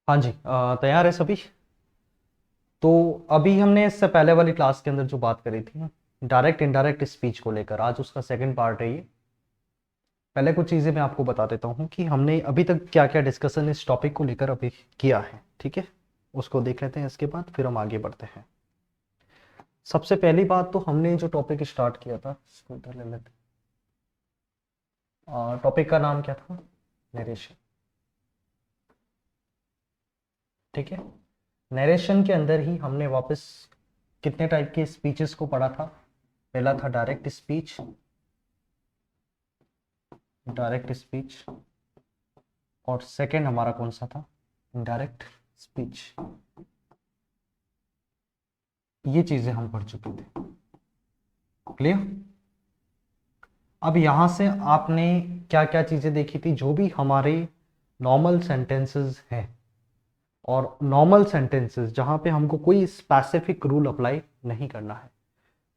हाँ जी, तैयार है सभी। तो अभी हमने इससे पहले वाली क्लास के अंदर जो बात करी थी डायरेक्ट इनडायरेक्ट स्पीच को लेकर, आज उसका सेकंड पार्ट है ये। पहले कुछ चीज़ें मैं आपको बता देता हूँ कि हमने अभी तक क्या क्या डिस्कशन इस टॉपिक को लेकर अभी किया है, ठीक है। उसको देख लेते हैं, इसके बाद फिर हम आगे बढ़ते हैं। सबसे पहली बात तो हमने जो टॉपिक स्टार्ट किया था, इसको इधर ले लेते हैं। टॉपिक का नाम क्या था? नरेशन, ठीक है। नरेशन के अंदर ही हमने वापस कितने टाइप के स्पीचेस को पढ़ा था? पहला था डायरेक्ट स्पीच, डायरेक्ट स्पीच, और सेकंड हमारा कौन सा था? Indirect speech. ये चीजें हम पढ़ चुके थे, क्लियर। अब यहां से आपने क्या क्या चीजें देखी थी? जो भी हमारे नॉर्मल सेंटेंसेस हैं, और नॉर्मल सेंटेंसेस जहां पे हमको कोई स्पेसिफिक रूल अप्लाई नहीं करना है,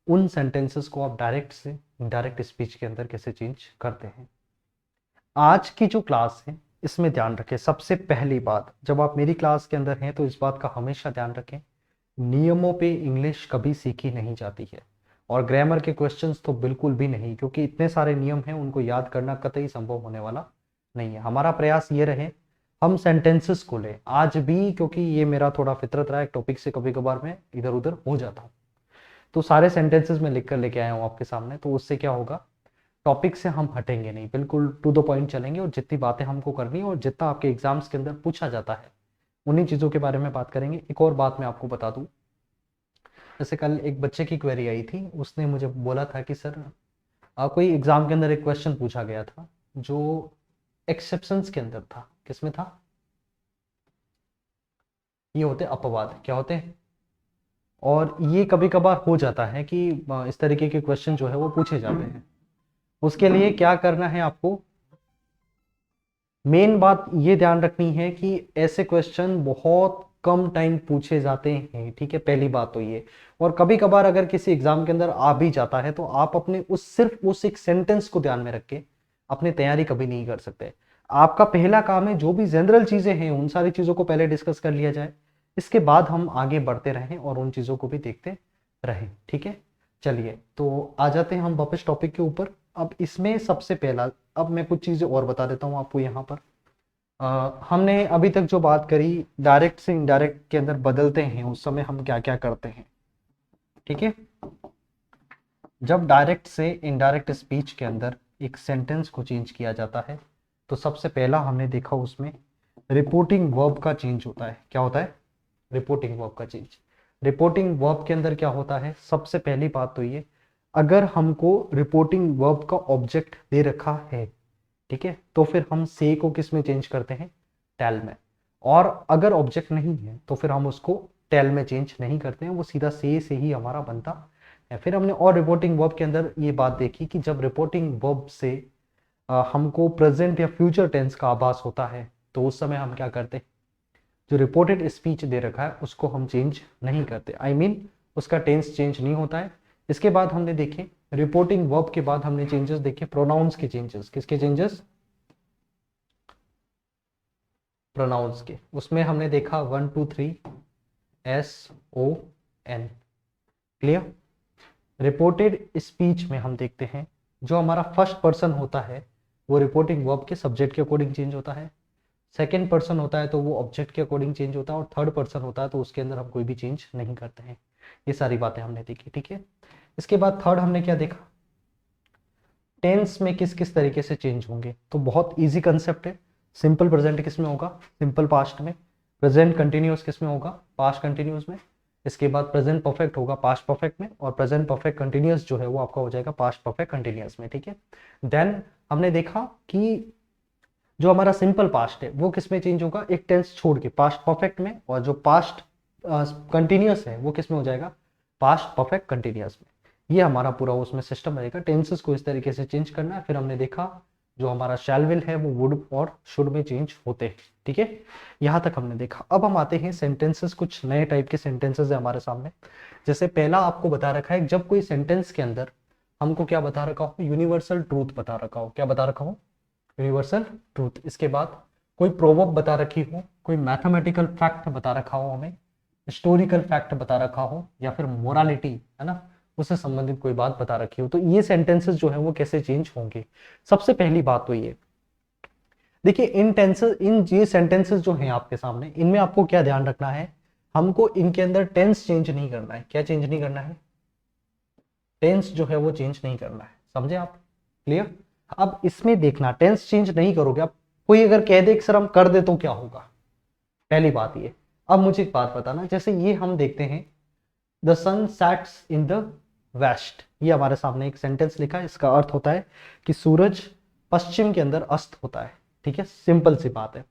उन सेंटेंसेस को आप डायरेक्ट से इनडायरेक्ट स्पीच के अंदर कैसे चेंज करते हैं। आज की जो क्लास है इसमें ध्यान रखें। सबसे पहली बात, जब आप मेरी क्लास के अंदर हैं तो इस बात का हमेशा ध्यान रखें, नियमों पे इंग्लिश कभी सीखी नहीं जाती है, और ग्रामर के क्वेश्चंस तो बिल्कुल भी नहीं, क्योंकि इतने सारे नियम हैं, उनको याद करना कतई संभव होने वाला नहीं है। हमारा प्रयास ये रहे हम सेंटेंसेस को लें आज भी, क्योंकि ये मेरा थोड़ा फितरत रहा है, टॉपिक से कभी कभार मैं इधर उधर हो जाता हूँ। तो सारे सेंटेंसेस में लिख कर लेके आया हूँ आपके सामने, तो उससे क्या होगा, टॉपिक से हम हटेंगे नहीं, बिल्कुल टू द पॉइंट चलेंगे, और जितनी बातें हमको करनी है और जितना आपके एग्जाम्स के अंदर पूछा जाता है उन्हीं चीज़ों के बारे में बात करेंगे। एक और बात मैं आपको बता दूं, जैसे कल एक बच्चे की क्वेरी आई थी, उसने मुझे बोला था कि सर कोई एग्जाम के अंदर एक क्वेश्चन पूछा गया था जो एक्सेप्शंस के अंदर था। किसमें था? ये होते अपवाद, क्या होते हैं? और ये कभी कभार हो जाता है कि इस तरीके के क्वेश्चन जो है वो पूछे जाते हैं। उसके लिए क्या करना है आपको, मेन बात ये ध्यान रखनी है कि ऐसे क्वेश्चन बहुत कम टाइम पूछे जाते हैं, ठीक है। पहली बात तो ये, और कभी कभार अगर किसी एग्जाम के अंदर आ भी जाता है तो आप अपने उस सिर्फ उस एक सेंटेंस को ध्यान में रख के अपनी तैयारी कभी नहीं कर सकते। आपका पहला काम है जो भी जनरल चीजें हैं उन सारी चीजों को पहले डिस्कस कर लिया जाए, इसके बाद हम आगे बढ़ते रहें और उन चीजों को भी देखते रहें, ठीक है। चलिए तो आ जाते हैं हम वापस टॉपिक के ऊपर। अब इसमें सबसे पहला, अब मैं कुछ चीजें और बता देता हूँ आपको यहाँ पर। हमने अभी तक जो बात करी डायरेक्ट से इनडायरेक्ट के अंदर बदलते हैं उस समय हम क्या क्या करते हैं, ठीक है। जब डायरेक्ट से इनडायरेक्ट स्पीच के अंदर एक सेंटेंस को चेंज किया जाता है तो सबसे पहला हमने देखा उसमें रिपोर्टिंग वर्ब का चेंज होता है। क्या होता है? रिपोर्टिंग वर्ब का चेंज। रिपोर्टिंग वर्ब के अंदर क्या होता है? सबसे पहली बात तो ये, अगर हमको रिपोर्टिंग वर्ब का ऑब्जेक्ट दे रखा है, ठीक है, तो फिर हम से को किस में चेंज करते हैं? टेल में। और अगर ऑब्जेक्ट नहीं है तो फिर हम उसको टेल में चेंज नहीं करते हैं, वो सीधा से ही हमारा बनता है। फिर हमने और रिपोर्टिंग वर्ब के अंदर ये बात देखी कि जब रिपोर्टिंग वर्ब से हमको प्रेजेंट या फ्यूचर टेंस का आभास होता है तो उस समय हम क्या करते हैं? जो रिपोर्टेड स्पीच दे रखा है उसको हम चेंज नहीं करते, आई मीन उसका टेंस चेंज नहीं होता है। इसके बाद हमने देखे रिपोर्टिंग वर्ब के बाद हमने चेंजेस देखे, प्रोनाउंस के चेंजेस। किसके चेंजेस? प्रोनाउंस के। उसमें हमने देखा 1 2 3 SON, क्लियर। रिपोर्टेड स्पीच में हम देखते हैं जो हमारा फर्स्ट पर्सन होता है वो रिपोर्टिंग वर्ब के सब्जेक्ट के अकॉर्डिंग चेंज होता है, सेकेंड पर्सन होता है तो वो ऑब्जेक्ट के अकॉर्डिंग चेंज होता है, और थर्ड पर्सन होता है तो उसके अंदर हम कोई भी चेंज नहीं करते हैं। ये सारी बातें हमने देखी, ठीक है। इसके बाद थर्ड हमने क्या देखा, टेंस में किस किस तरीके से चेंज होंगे। तो बहुत इजी कंसेप्ट है। सिंपल प्रेजेंट किस में होगा? सिंपल पास्ट में। प्रेजेंट कंटिन्यूअस किस में होगा? पास्ट कंटिन्यूअस में। इसके बाद प्रेजेंट परफेक्ट होगा पास्ट परफेक्ट में, और प्रेजेंट परफेक्ट कंटिन्यूअस जो है वो आपका हो जाएगा पास्ट परफेक्ट कंटिन्यूअस में, ठीक है। देन हमने देखा कि जो हमारा सिंपल पास्ट है वो किस में चेंज होगा? एक टेंस छोड़ के पास्ट परफेक्ट में, और जो पास्ट कंटिन्यूअस है वो किस में हो जाएगा? पास्ट परफेक्ट कंटिन्यूअस में। ये हमारा पूरा उसमें सिस्टम रहेगा, टेंसेस को इस तरीके से चेंज करना है। फिर हमने देखा जो हमारा शैल विल है वो वुड और शुड में चेंज होते हैं, ठीक है। यहाँ तक हमने देखा। अब हम आते हैं सेंटेंसेस, कुछ नए टाइप के सेंटेंसेस है हमारे सामने। जैसे पहला आपको बता रखा है, जब कोई सेंटेंस के अंदर हमको क्या बता रखा हो? यूनिवर्सल ट्रूथ बता रखा हो। क्या बता रखा हो? Universal truth. इसके बाद कोई प्रोवर्ब बता रखी हो, कोई मैथमेटिकल फैक्ट बता रखा हो हमें, हिस्टोरिकल फैक्ट बता रखा हो, या फिर मोरालिटी, है ना, उससे संबंधित कोई बात बता रखी हो, तो ये सेंटेंसेस जो है वो कैसे चेंज होंगे। सबसे पहली बात तो ये देखिए, इन टेंसेस, इन ये सेंटेंसेस जो हैं आपके सामने, इनमें आपको क्या ध्यान रखना है, हमको इनके अंदर टेंस चेंज नहीं करना है। क्या चेंज नहीं करना है? टेंस जो है वो चेंज नहीं करना है, समझे आप? क्लियर? अब इसमें देखना, टेंस चेंज नहीं करोगे आप। कोई अगर कह दे सर हम कर दे तो क्या होगा? पहली बात ये। अब मुझे एक बात बताना, जैसे ये हम देखते हैं, the sun sets in the west, ये हमारे सामने एक सेंटेंस लिखा है, इसका अर्थ होता है कि सूरज पश्चिम के अंदर अस्त होता है। ठीक है, सिंपल सी बात है।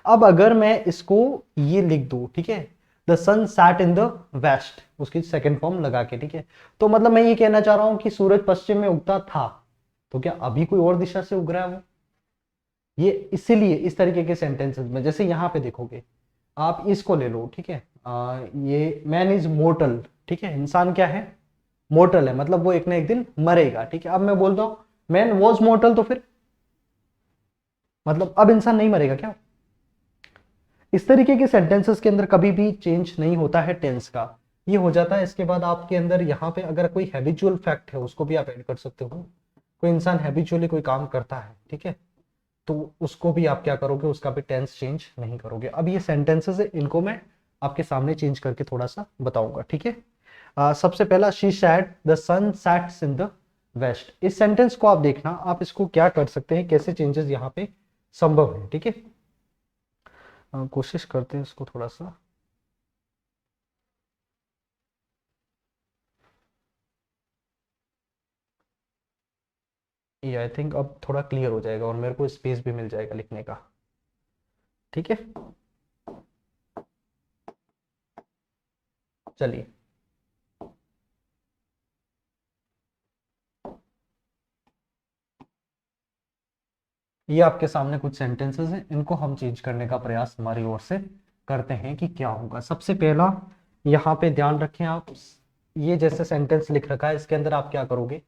अब अगर मैं इसको ये लिख दूं, ठीक है, the sun set in the west, उसकी सेकेंड फॉर्म लगा के, ठीक है, तो मतलब मैं ये कहना चाह रहा हूं कि सूरज पश्चिम में उगता था, तो क्या अभी कोई और दिशा से उग रहा है वो? ये इसीलिए इस तरीके के सेंटेंसेस में, जैसे यहां पे देखोगे, आप इसको ले लो, ठीक है, ये मैन इज मोर्टल, ठीक है, इंसान क्या है? मोर्टल है, मतलब वो एक ना एक दिन मरेगा। ठीक है, अब मैं बोलता हूं मैन वॉज मोर्टल, तो फिर मतलब अब इंसान नहीं मरेगा क्या? इस तरीके के सेंटेंसेस के अंदर कभी भी चेंज नहीं होता है टेंस का, ये हो जाता है। इसके बाद आपके अंदर यहाँ पे अगर कोई हैबिचुअल फैक्ट है उसको भी आप ऐड कर सकते हो। कोई इंसान हैबिचुअली कोई काम करता है, ठीक है, तो उसको भी आप क्या करोगे, उसका भी टेंस चेंज नहीं करोगे। अब ये सेंटेंसेस है, इनको मैं आपके सामने चेंज करके थोड़ा सा बताऊंगा, ठीक है। सबसे पहला, she said the sun sets in the west. इस सेंटेंस को आप देखना, आप इसको क्या कर सकते हैं, कैसे चेंजेस यहाँ पे संभव है, ठीक है। कोशिश करते हैं इसको थोड़ा सा। ये आई थिंक अब थोड़ा क्लियर हो जाएगा और मेरे को स्पेस भी मिल जाएगा लिखने का, ठीक है। चलिए, ये आपके सामने कुछ सेंटेंसेस हैं, इनको हम चेंज करने का प्रयास हमारी ओर से करते हैं कि क्या होगा। सबसे पहला, यहाँ पे ध्यान रखें आप, ये जैसे सेंटेंस लिख रखा है, इसके अंदर आप क्या करोगे,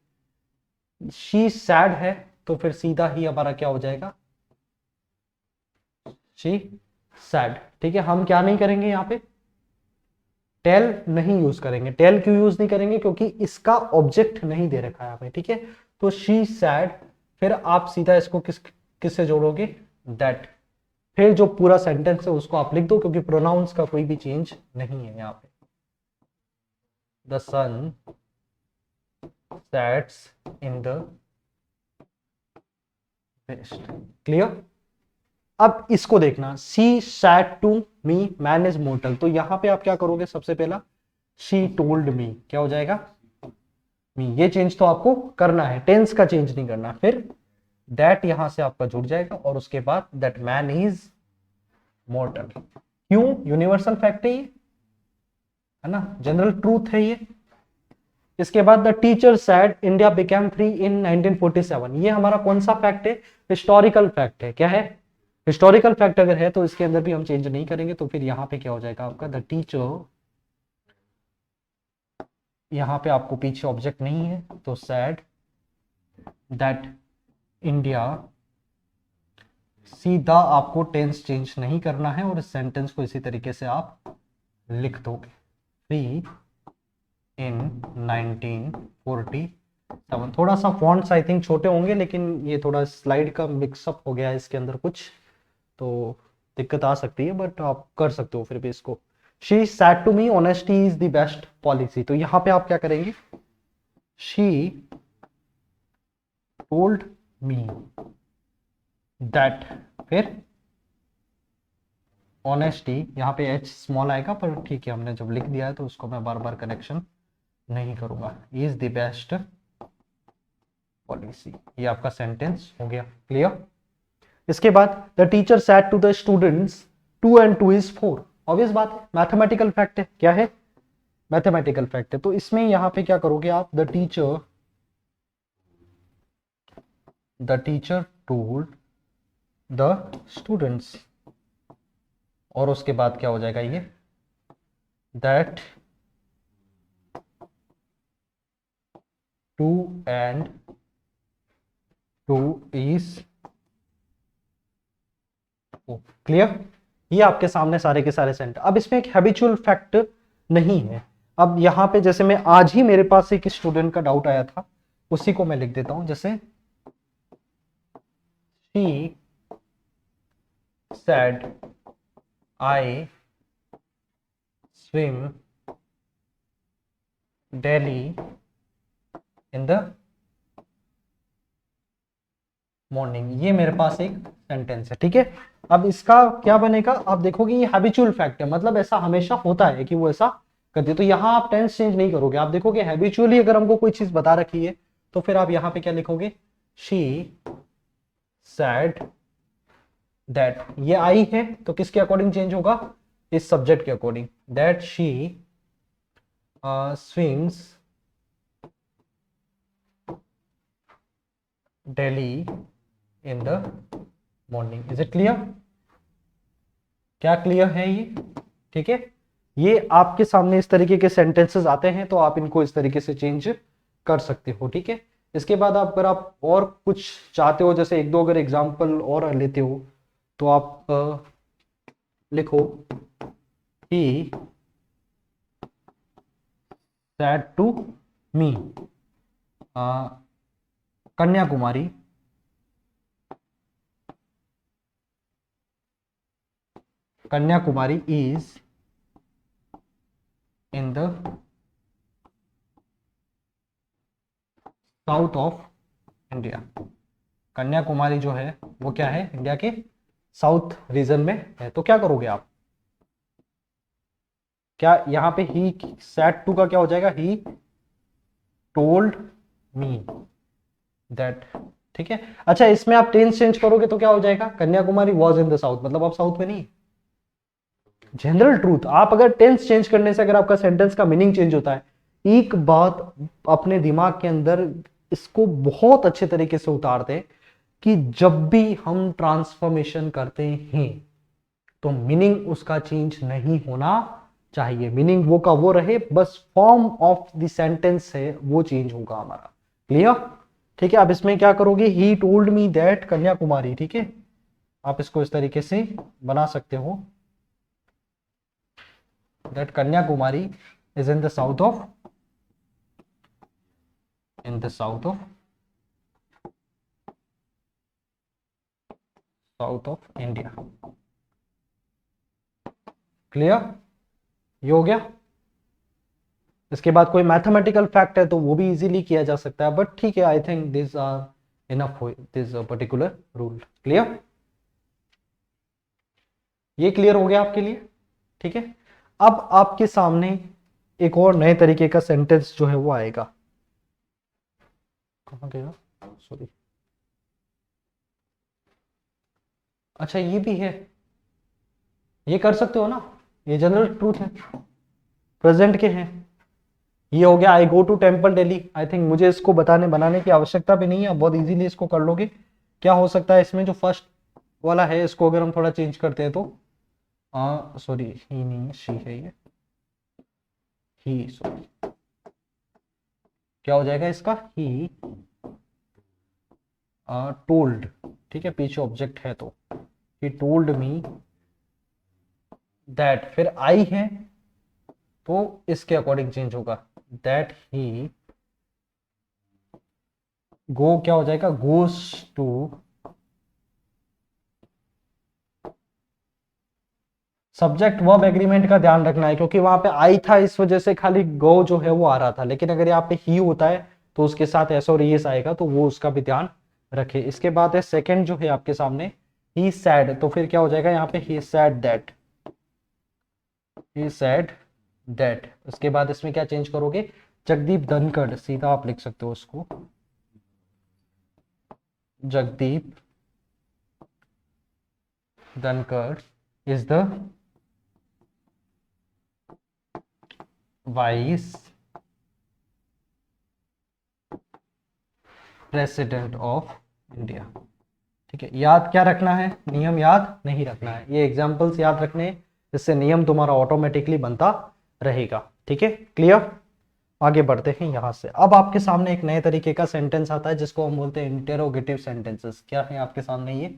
शी सैड है, तो फिर सीधा ही हमारा क्या हो जाएगा, शी सैड। ठीक है, हम क्या नहीं करेंगे यहाँ पे, टेल नहीं यूज करेंगे। टेल क्यों यूज नहीं करेंगे? क्योंकि इसका ऑब्जेक्ट नहीं दे रखा है हमें, ठीक है। तो शी सैड, फिर आप सीधा इसको किससे जोड़ोगे, दैट। फिर जो पूरा सेंटेंस है उसको आप लिख दो, क्योंकि प्रोनाउंस का कोई भी चेंज नहीं है यहाँ पे। The sun sets in the west. Clear? अब इसको देखना, she said to me man is mortal, तो यहां पे आप क्या करोगे, सबसे पहला शी टोल्ड मी, क्या हो जाएगा, मी। ये चेंज तो आपको करना है, टेंस का चेंज नहीं करना। फिर दैट यहां से आपका जुड़ जाएगा, और उसके बाद दैट मैन इज मोर्टल। क्यों? यूनिवर्सल फैक्ट है ये, है ना, जनरल ट्रूथ है ये। इसके बाद the teacher sad India became free in 1947, ये हमारा कौन सा फैक्ट है, हिस्टोरिकल फैक्ट है। क्या है? हिस्टोरिकल फैक्ट अगर है तो इसके अंदर भी हम चेंज नहीं करेंगे, तो फिर यहाँ पे क्या हो जाएगा आपका, द टीचर, यहाँ पे आपको पीछे ऑब्जेक्ट नहीं है, तो सैड दैट इंडिया, सीधा आपको टेंस चेंज नहीं करना है, और इस सेंटेंस को इसी तरीके से आप लिख दोगे, फ्री इन 1947। थोड़ा सा फॉन्ट्स आई थिंक छोटे होंगे, लेकिन ये थोड़ा स्लाइड का मिक्सअप हो गया है इसके अंदर कुछ, तो दिक्कत आ सकती है, बट आप कर सकते हो फिर भी इसको। She said to me honesty is the best policy, तो यहां पे आप क्या करेंगे, शी टोल्ड मी दैट, फिर ऑनेस्टी, यहाँ पे एच स्मॉल आएगा, पर ठीक है, हमने जब लिख दिया है तो उसको मैं बार बार कनेक्शन नहीं करूंगा, इज द बेस्ट पॉलिसी। ये आपका सेंटेंस हो गया। क्लियर? इसके बाद the teacher said to the students 2 and 2 is 4। Obvious बात है, मैथमेटिकल फैक्ट है। क्या है? मैथमेटिकल फैक्ट है। तो इसमें यहां पे क्या करोगे आप, the teacher told the students, और उसके बाद क्या हो जाएगा ये, दैट 2 and 2 is क्लियर? ये आपके सामने सारे के सारे सेंटेंस। अब इसमें एक हैबिचुअल फैक्ट नहीं है। अब यहां पे जैसे मैं आज ही मेरे पास एक स्टूडेंट का डाउट आया था, उसी को मैं लिख देता हूं। जैसे she said I swim daily in the morning. ये मेरे पास एक सेंटेंस है, ठीक है। अब इसका क्या बनेगा, आप देखोगे ये हैबिचुअल फैक्ट है, मतलब ऐसा हमेशा होता है कि वो ऐसा करती है। तो यहां आप टेंस चेंज नहीं करोगे, आप देखोगे हैबिचुअली अगर हमको कोई चीज बता रखी है तो फिर आप यहां पे क्या लिखोगे, शी सैड दैट। ये आई है तो किसके अकॉर्डिंग चेंज होगा, इस सब्जेक्ट के according. That she swims daily in the morning. Is it clear? क्या क्लियर है ये? ठीक है, ये आपके सामने इस तरीके के सेंटेंसेस आते हैं तो आप इनको इस तरीके से चेंज कर सकते हो, ठीक है। इसके बाद आप अगर आप और कुछ चाहते हो, जैसे एक दो अगर एग्जांपल और लेते हो तो आप लिखो he said to me Kanyakumari Kanyakumari is in the south of India. Kanyakumari जो है वो क्या है, इंडिया के साउथ रीजन में है। तो क्या करोगे आप, क्या यहाँ पे ही सैड टू का क्या हो जाएगा, ही टोल्ड मी दैट, ठीक है। अच्छा, इसमें आप टेंस चेंज करोगे तो क्या हो जाएगा, Kanyakumari was in the south, मतलब आप साउथ में नहीं। जनरल ट्रूथ, आप अगर टेंस चेंज करने से अगर आपका सेंटेंस का मीनिंग चेंज होता है, एक बात अपने दिमाग के अंदर इसको बहुत अच्छे तरीके से उतार दे कि जब भी हम ट्रांसफॉर्मेशन करते हैं तो मीनिंग उसका चेंज नहीं होना चाहिए। मीनिंग वो का वो रहे, बस फॉर्म ऑफ द सेंटेंस है वो चेंज होगा हमारा। क्लियर? ठीक है। अब इसमें क्या करोगे, he told me that Kanyakumari, ठीक है। आप इसको इस तरीके से बना सकते हो, that Kanyakumari is in the south of India. Clear? ये हो गया। इसके बाद कोई मैथमेटिकल फैक्ट है तो वो भी इजीली किया जा सकता है, बट ठीक है, I think this are enough this particular rule. Clear? ये क्लियर हो गया आपके लिए? ठीक है। अब आपके सामने एक और नए तरीके का सेंटेंस जो है वो आएगा। कहां गया, सॉरी। अच्छा, ये भी है, ये कर सकते हो ना, ये जनरल ट्रूथ है, प्रेजेंट के हैं। ये हो गया, I go to temple daily. I think मुझे इसको बनाने की आवश्यकता भी नहीं है, बहुत इजीली इसको कर लोगे। क्या हो सकता है इसमें, जो फर्स्ट वाला है इसको अगर हम थोड़ा चेंज करते हैं तो सॉरी, ही नहीं है, शी है ये, ही, सॉरी, क्या हो जाएगा इसका, ही टोल्ड, ठीक है, पीछे ऑब्जेक्ट है तो ही टोल्ड मी दैट, फिर आई है तो इसके अकॉर्डिंग चेंज होगा, दैट ही गो, क्या हो जाएगा, goes to, subject verb agreement का ध्यान रखना है क्योंकि वहां पे आई था, इस वजह से खाली गो जो है वो आ रहा था, लेकिन अगर यहाँ पे ही होता है तो उसके साथ एस और ईएस आएगा, तो वो उसका भी ध्यान रखे। इसके बाद है सेकंड जो है आपके सामने, ही सैड, तो फिर क्या हो जाएगा यहाँ पे, he said that, he said that. उसके बाद इसमें क्या चेंज करोगे, जगदीप धनखड़, सीधा आप लिख सकते हो उसको, Jagdeep Dhankhar is the vice president of India. ठीक है, याद क्या रखना है, नियम याद नहीं रखना है, ये एग्जांपल्स याद रखने हैं, जिससे नियम तुम्हारा ऑटोमेटिकली बनता रहेगा। ठीक है, क्लियर? आगे बढ़ते हैं यहां से। अब आपके सामने एक नए तरीके का सेंटेंस आता है जिसको हम बोलते हैं इंटेरोगेटिव सेंटेंसेस। क्या है आपके सामने ये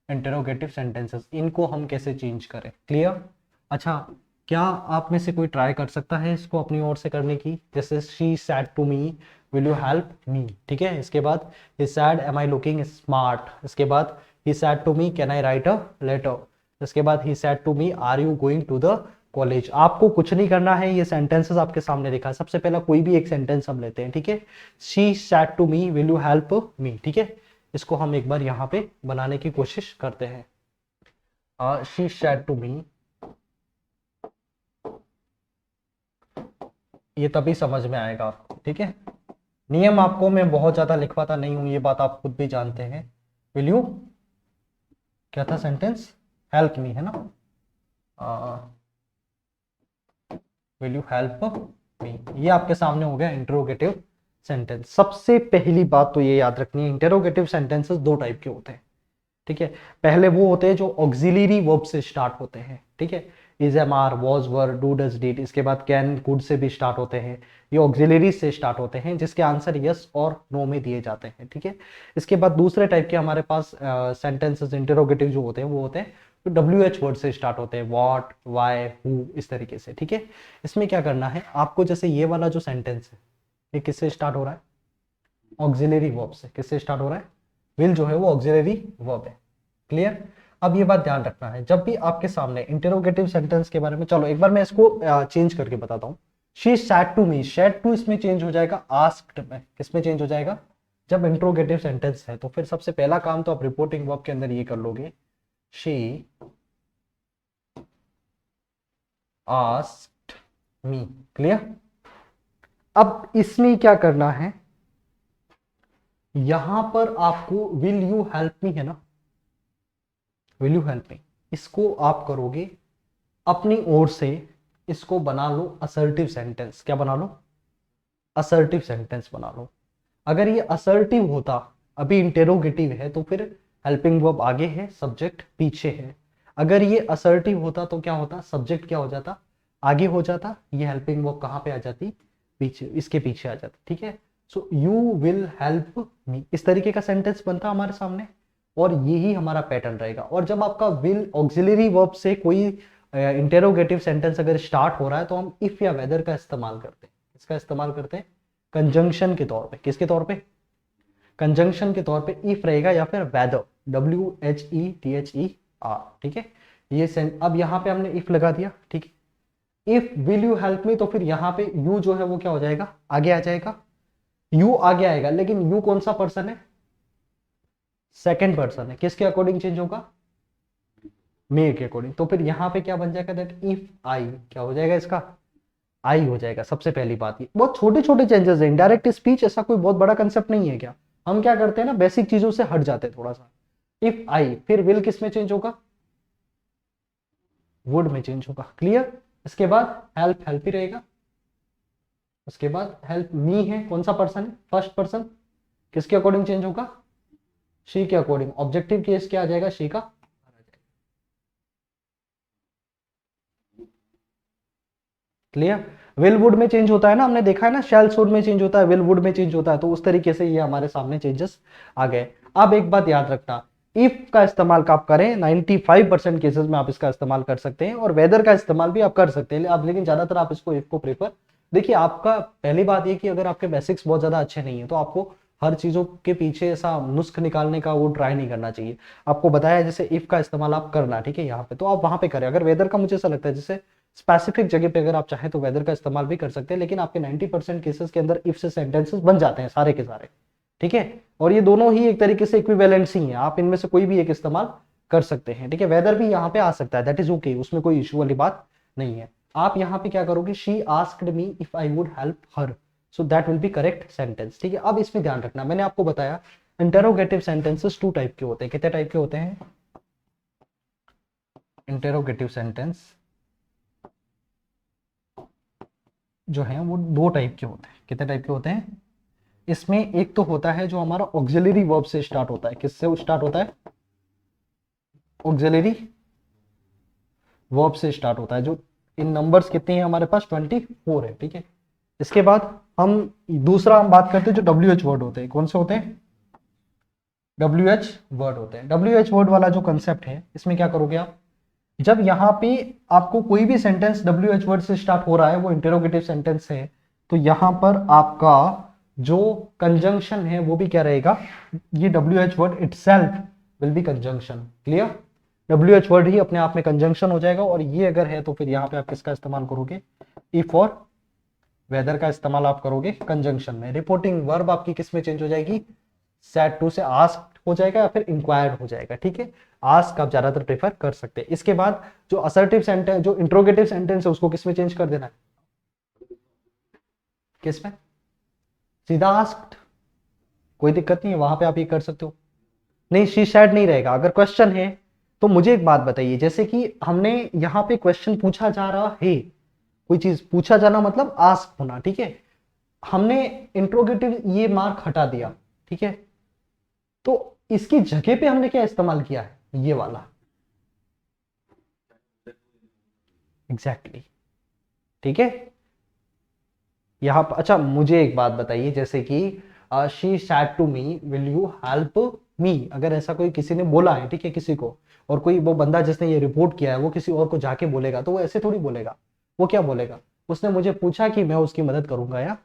इंटरोगेटिव सेंटेंसेस, इनको हम कैसे चेंज करें, क्लियर। अच्छा, क्या आप में से कोई ट्राई कर सकता है इसको अपनी ओर से करने की, जैसे she said to me will you help me, ठीक है। इसके बाद he said am I looking smart, इसके बाद he said to me can I write a letter, इसके बाद he said to me are you going to the college. आपको कुछ नहीं करना है, ये सेंटेंसेस आपके सामने लिखा है। सबसे पहला कोई भी एक सेंटेंस हम लेते हैं, ठीक है। She said to me will you help me, ठीक है। इसको हम एक बार यहाँ पे बनाने की कोशिश करते हैं। शी सैड टू मी, ये तभी समझ में आएगा आपको, ठीक है। नियम आपको मैं बहुत ज्यादा लिखवाता नहीं हूं, ये बात आप खुद भी जानते हैं। विल यू, क्या था सेंटेंस, हेल्प मी है ना, विल यू हेल्प मी, ये आपके सामने हो गया इंटरोगेटिव सेंटेंस। सबसे पहली बात तो ये याद रखनी है, इंटरोगेटिव सेंटेंसेस दो टाइप के होते हैं, ठीक है। पहले वो होते हैं जो ऑक्सिलरी वर्ब से स्टार्ट होते हैं, ठीक है। Is, am, are, was, were, do, does, did, इसके बाद कैन, कुड से भी स्टार्ट होते हैं। ये ऑक्सिलरी से स्टार्ट होते हैं जिसके आंसर यस और नो में दिए जाते हैं, ठीक है। इसके बाद दूसरे टाइप के हमारे पास सेंटेंसेस इंटरोगेटिव जो होते हैं वो होते हैं तो डब्ल्यू एच वर्ड से स्टार्ट होते हैं, व्हाट, वाई, हु, इस तरीके से, ठीक है। इसमें क्या करना है आपको, जैसे ये वाला जो सेंटेंस है ये किससे स्टार्ट हो रहा है, ऑक्सिलरी वर्ब से। किससे स्टार्ट हो रहा है, विल जो है वो ऑक्सिलरी वर्ब है, क्लियर। अब ये बात ध्यान रखना है जब भी आपके सामने इंटरोगेटिव सेंटेंस के बारे में, चलो एक बार मैं इसको चेंज करके बताता हूँ। She said to me, said to इसमें चेंज हो जाएगा आस्क्ड में, किसमें चेंज हो जाएगा, जब इंटरोगेटिव सेंटेंस है तो फिर सबसे पहला काम तो आप रिपोर्टिंग वर्ब के अंदर ये कर लोगे, शी आस्क्ड मी, क्लियर। अब इसमें क्या करना है, यहां पर आपको विल यू हेल्प मी है ना, विल यू हेल्प मी, इसको आप करोगे अपनी ओर से, इसको बना लो असर्टिव सेंटेंस। क्या बना लो, असर्टिव सेंटेंस बना लो। अगर ये असर्टिव होता, अभी इंटेरोगेटिव है तो फिर हेल्पिंग वर्ब आगे है, सब्जेक्ट पीछे है। अगर ये असर्टिव होता तो क्या होता, सब्जेक्ट क्या हो जाता, आगे हो जाता, ये हेल्पिंग वर्ब कहां पे आ जाती, पीछे, इसके पीछे आ जाती, ठीक है। So you will help me, इस तरीके का सेंटेंस बनता हमारे सामने और यही हमारा पैटर्न रहेगा। और जब आपका विल ऑक्सिलरी वर्ब से कोई इंटेरोगेटिव सेंटेंस अगर स्टार्ट हो रहा है तो हम इफ या वेदर का इस्तेमाल करते हैं। इसका इस्तेमाल करते हैं कंजंक्शन के तौर पे, किसके तौर पे, कंजंक्शन के तौर पे इफ रहेगा या फिर वेदर, WHETHER, ठीक है। ये अब यहाँ पे हमने इफ लगा दिया, ठीक है। इफ विल यू हेल्प मी, तो फिर यहाँ पे यू जो है वो क्या हो जाएगा, आगे आ जाएगा, यू आगे आएगा, लेकिन यू कौन सा पर्सन है, सेकेंड पर्सन है, किसके अकॉर्डिंग चेंज होगा, मे के अकॉर्डिंग। तो फिर यहाँ पे क्या बन जाएगा, दैट इफ आई, क्या हो जाएगा इसका, आई हो जाएगा। सबसे पहली बात ये बहुत छोटे छोटे चेंजेस है, इनडायरेक्ट स्पीच ऐसा कोई बहुत बड़ा कंसेप्ट नहीं है क्या, हम क्या करते हैं ना बेसिक चीजों से हट जाते हैं थोड़ा सा। इफ आई, फिर विल किस में चेंज होगा, वुड में चेंज होगा, क्लियर। इसके बाद हेल्प, हेल्प ही रहेगा। उसके बाद हेल्प मी है, कौन सा पर्सन है, फर्स्ट पर्सन, किसके अकॉर्डिंग चेंज होगा, शी के अकॉर्डिंग। ऑब्जेक्टिव केस क्या आ जाएगा, शी का, क्लियर। विल वुड में चेंज होता है ना, हमने देखा है ना, शैल शुड में चेंज होता है, विल वुड में चेंज होता है, तो उस तरीके से ये हमारे सामने चेंजेस आ गए। अब एक बात याद रखना, इफ का इस्तेमाल आप करें 95% केसेस में आप इसका इस्तेमाल कर सकते हैं, और वेदर का इस्तेमाल भी आप कर सकते हैं आप, लेकिन ज्यादातर आप इसको इफ को प्रेफर। देखिए आपका पहली बात ये कि अगर आपके बेसिक्स बहुत ज्यादा अच्छे नहीं है तो आपको हर चीजों के पीछे ऐसा नुस्ख निकालने का वो ट्राई नहीं करना चाहिए। आपको बताया जैसे इफ का इस्तेमाल आप करना, ठीक है, यहाँ पे तो आप वहां पे करें। अगर वेदर का मुझे ऐसा लगता है जैसे स्पेसिफिक जगह पे अगर आप चाहें तो वेदर का इस्तेमाल भी कर सकते हैं, लेकिन आपके 90% केसेस के अंदर इफ से सेंटेंसेस बन जाते हैं सारे के सारे, ठीक है। और ये दोनों ही एक तरीके से इक्विवेलेंट्स ही हैं, आप इनमें से कोई भी एक इस्तेमाल कर सकते हैं, ठीक है। वेदर भी यहाँ पे आ सकता है, दैट इज ओके, उसमें कोई इशू वाली बात नहीं है। आप यहाँ पे क्या करोगे, she asked me if I would help her, so that will be correct sentence, ठीक है। अब इसमें ध्यान रखना, मैंने आपको बताया इंटेरोगेटिव सेंटेंसेस टू टाइप के होते हैं। कितने टाइप के होते हैं इंटेरोगेटिव सेंटेंस, जो है वो दो टाइप के होते हैं। कितने टाइप के होते हैं, इसमें एक तो होता है जो हमारा ऑक्सिलरी वर्ब से स्टार्ट होता है, किससे स्टार्ट होता है, ऑक्सिलरी वर्ब से स्टार्ट होता है, जो इन नंबर्स कितने हैं हमारे पास 24 है, ठीक है। इसके बाद हम दूसरा हम बात करते हैं जो WH वर्ड होते हैं, कौन से होते हैं, WH वर्ड होते हैं। WH वर्ड वाला जो कंसेप्ट है, इसमें क्या करोगे आप, जब यहाँ पे आपको कोई भी सेंटेंस WH वर्ड से स्टार्ट हो रहा है, वो इंटेरोगेटिव सेंटेंस है, तो यहाँ पर आपका जो कंजंक्शन है वो भी क्या रहेगा, ये WH word itself will be conjunction. Clear? WH word ही अपने आप में कंजंक्शन हो जाएगा, और ये अगर है तो फिर यहाँ पे आप किसका इस्तेमाल करोगे, इफ और वेदर का इस्तेमाल आप करोगे कंजंक्शन में। रिपोर्टिंग वर्ब आपकी किस में चेंज हो जाएगी, सेड टू से आस्क्ड हो जाएगा या फिर इंक्वायर्ड हो जाएगा। ठीक है, आस्क आप ज्यादातर प्रेफर कर सकते हैं। इसके बाद जो असर्टिव सेंटेंस, जो इंट्रोगेटिव सेंटेंस है, उसको किस में चेंज कर देना है, किस में, सीधा आस्क्ड, कोई दिक्कत नहीं है, वहां पे आप ये कर सकते हो। नहीं, शी सैड नहीं रहेगा। अगर क्वेश्चन है तो मुझे एक बात बताइए, जैसे कि हमने यहाँ पे क्वेश्चन पूछा जा रहा है, कोई चीज पूछा जाना मतलब आस्क होना, ठीक है, हमने इंट्रोगेटिव ये मार्क हटा दिया, ठीक है, तो इसकी जगह पे हमने क्या इस्तेमाल किया है, ये वाला, एग्जैक्टली exactly. ठीक है, यहां पर अच्छा मुझे एक बात बताइए, जैसे कि she said to me will you help me, अगर ऐसा कोई किसी ने बोला है, ठीक है, किसी को, और कोई वो बंदा जिसने ये रिपोर्ट किया है वो किसी और को जाके बोलेगा, तो वो ऐसे थोड़ी बोलेगा, वो क्या बोलेगा, उसने मुझे पूछा कि मैं उसकी मदद करूंगा, या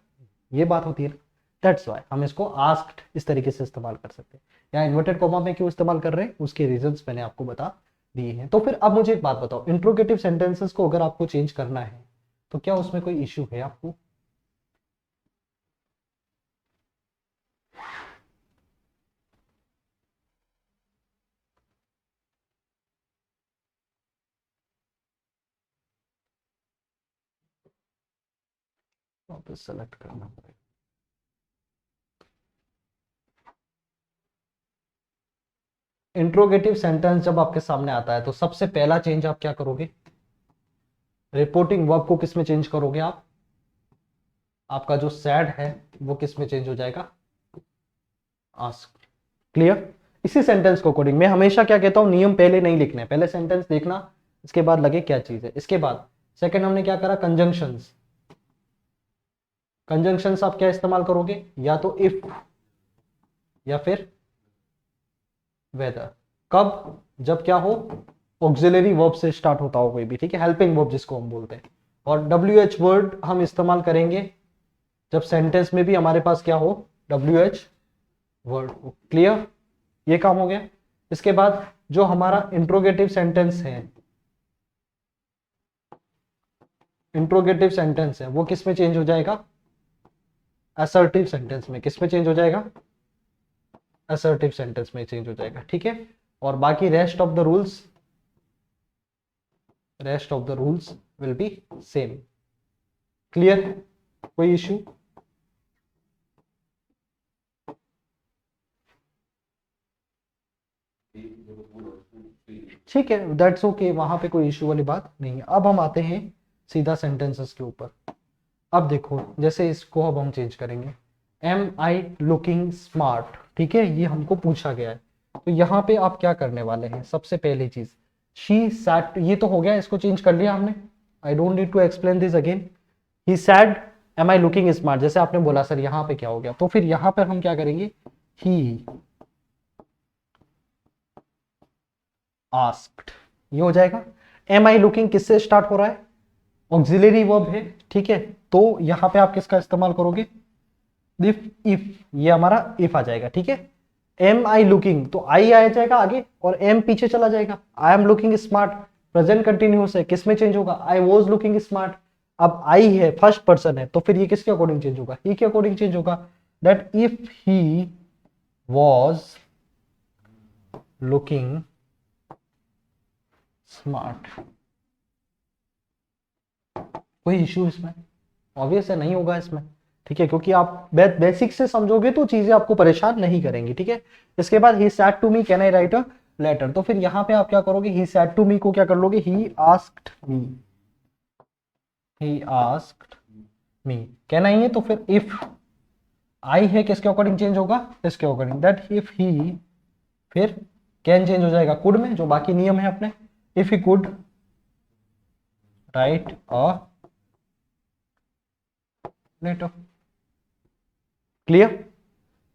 ये बात होती है ना। दैट्स वाई हम इसको आस्क्ड इस तरीके से इस्तेमाल कर सकते हैं। यहाँ इन्वर्टेड कॉमा में क्यों इस्तेमाल कर रहे हैं, उसके रीजंस मैंने आपको बता दिए हैं। तो फिर अब मुझे एक बात बताओ, इंट्रोगेटिव सेंटेंसेस को अगर आपको चेंज करना है तो क्या उसमें कोई इश्यू है आपको, वापस सेलेक्ट करना पड़ेगा। इंट्रोगेटिव सेंटेंस जब आपके सामने आता है तो सबसे पहला चेंज आप क्या करोगे, रिपोर्टिंग वर्ब को किस में चेंज करोगे आप, आपका जो सैड है वो किस में चेंज हो जाएगा, आस्क। क्लियर? इसी सेंटेंस को कोडिंग मैं हमेशा क्या कहता हूं, नियम पहले नहीं लिखने, पहले सेंटेंस देखना, इसके बाद लगे क्या चीज है। इसके बाद सेकंड हमने क्या करा, कंजंक्शंस। कंजंक्शंस आप क्या इस्तेमाल करोगे, या तो इफ या फिर वेदर। कब, जब क्या हो, ऑक्सिलरी वर्ब से स्टार्ट होता हो कोई भी, ठीक है, हेल्पिंग वर्ब जिसको हम बोलते हैं। और WH वर्ड हम इस्तेमाल करेंगे जब सेंटेंस में भी हमारे पास क्या हो, WH वर्ड हो। क्लियर? ये काम हो गया। इसके बाद जो हमारा इंट्रोगेटिव सेंटेंस है, इंट्रोगेटिव सेंटेंस है वो किस में चेंज हो जाएगा, असर्टिव सेंटेंस में। किस में चेंज हो जाएगा, असर्टिव सेंटेंस में चेंज हो जाएगा। ठीक है, और बाकी rest of the rules will be same. Clear? कोई इश्यू? ठीक है, दैट्स ओके, वहां पे कोई इश्यू वाली बात नहीं है। अब हम आते हैं सीधा सेंटेंसेस के ऊपर। अब देखो, जैसे इसको अब हम चेंज करेंगे, एम आई लुकिंग स्मार्ट, ठीक है, ये हमको पूछा गया है, तो यहाँ पे आप क्या करने वाले हैं, सबसे पहली चीज, शी सैड, ये तो हो गया, इसको चेंज कर लिया हमने, I don't need to explain this again. He said am I looking smart, जैसे आपने बोला सर यहाँ पे क्या हो गया, तो फिर यहाँ पर हम क्या करेंगे, ही आस्क्ड, ये हो जाएगा। एम आई लुकिंग किससे स्टार्ट हो रहा है, ऑक्सिलरी वर्ब है, ठीक है, तो यहां पे आप किसका इस्तेमाल करोगे, इफ ये हमारा इफ आ जाएगा, ठीक है। एम आई लुकिंग, तो आई आ जाएगा आगे और एम पीछे चला जाएगा। I am looking smart present continuous है, किस में चेंज होगा, आई वॉज लुकिंग स्मार्ट। अब आई है, फर्स्ट पर्सन है, तो फिर ये किसके अकॉर्डिंग चेंज होगा, ही के अकॉर्डिंग चेंज होगा, that if he was looking smart. कोई इश्यू इसमें, ऑब्वियस है नहीं होगा इसमें, ठीक है, क्योंकि आप बेसिक से समझोगे तो चीजें आपको परेशान नहीं करेंगी, ठीक है। इसके बाद he said to me can I write a letter, तो फिर यहां पे आप क्या करोगे, ही सैड टू मी को क्या कर लोगे, ही asked me, he asked me. Can आई है तो फिर इफ आई है किसके अकॉर्डिंग चेंज होगा, इसके अकॉर्डिंग, दैट इफ ही, फिर कैन चेंज हो जाएगा कुड में, जो बाकी नियम है अपने, if he could write a letter. Clear?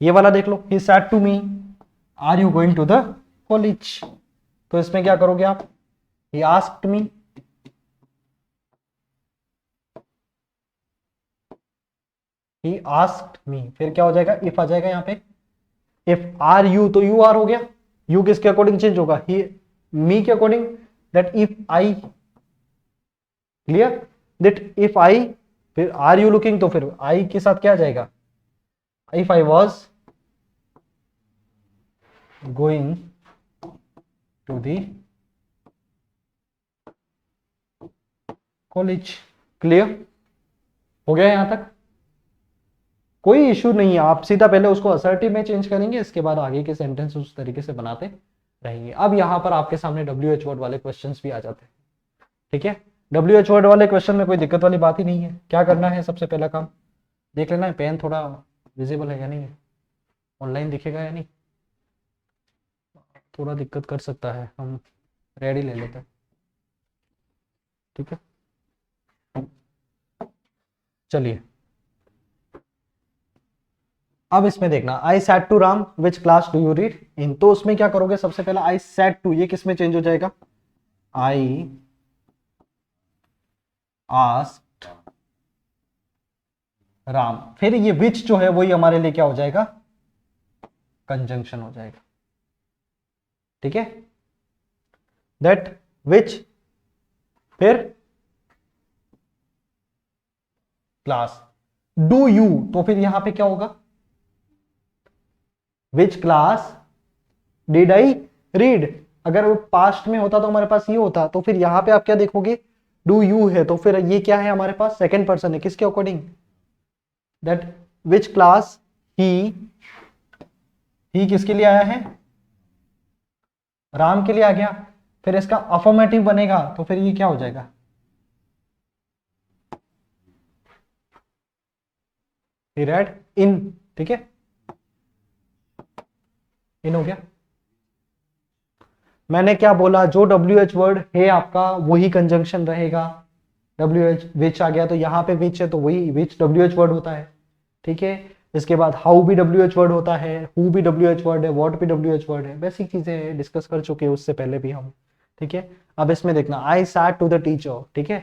ये वाला देख लो, he said to me, are you going to the college? तो इसमें क्या करोगे आप? He asked me, he asked मी, फिर क्या हो जाएगा? इफ आ जाएगा यहाँ पे। इफ आर यू, तो यू आर हो गया। यू किसके अकॉर्डिंग चेंज होगा? ही मी के according. That if I, clear, that if आई, फिर आर यू लुकिंग, तो फिर आई के साथ क्या आ जाएगा? If I was going to the college. Clear हो गया यहां तक? कोई इश्यू नहीं है, आप सीधा पहले उसको असर्टिव में चेंज करेंगे, इसके बाद आगे के सेंटेंस उस तरीके से बनाते रहेंगे। अब यहां पर आपके सामने WH वर्ड वाले क्वेश्चंस भी आ जाते हैं, ठीक है। WH वर्ड वाले क्वेश्चन में कोई दिक्कत वाली बात ही नहीं है। क्या करना है? सबसे पहला काम देख लेना है पेन थोड़ा विजिबल है या नहीं है, ऑनलाइन दिखेगा या नहीं, थोड़ा दिक्कत कर सकता है, हम रेडी ले लेते हैं, ठीक है। चलिए अब इसमें देखना, I said to Ram which class do you read in. तो उसमें क्या करोगे? सबसे पहला आई सैट टू, ये किस में चेंज हो जाएगा? आई आस्क्ड राम, फिर ये विच जो है वही हमारे लिए क्या हो जाएगा? कंजंक्शन हो जाएगा, ठीक है। दैट विच, फिर क्लास, डू यू, तो फिर यहां पे क्या होगा? Which class did I read. अगर वो पास्ट में होता तो हमारे पास ये होता, तो फिर यहां पे आप क्या देखोगे? डू यू है, तो फिर ये क्या है हमारे पास? सेकंड पर्सन है, किसके अकॉर्डिंग? दैट विच क्लास ही किसके लिए आया है? राम के लिए आ गया। फिर इसका अफर्मेटिव बनेगा, तो फिर ये क्या हो जाएगा? ही रेड इन, ठीक है, इन हो गया। मैंने क्या बोला? जो WH वर्ड है आपका वही कंजंक्शन रहेगा। WH विच आ गया, तो यहां पे विच है, तो वही विच WH वर्ड होता है, ठीक है। इसके बाद हाउ भी WH वर्ड होता है, हु भी WH वर्ड है, व्हाट भी WH वर्ड है। बेसिक चीजें डिस्कस कर चुके हैं उससे पहले भी हम, ठीक है। अब इसमें देखना, I said to the teacher, ठीक है।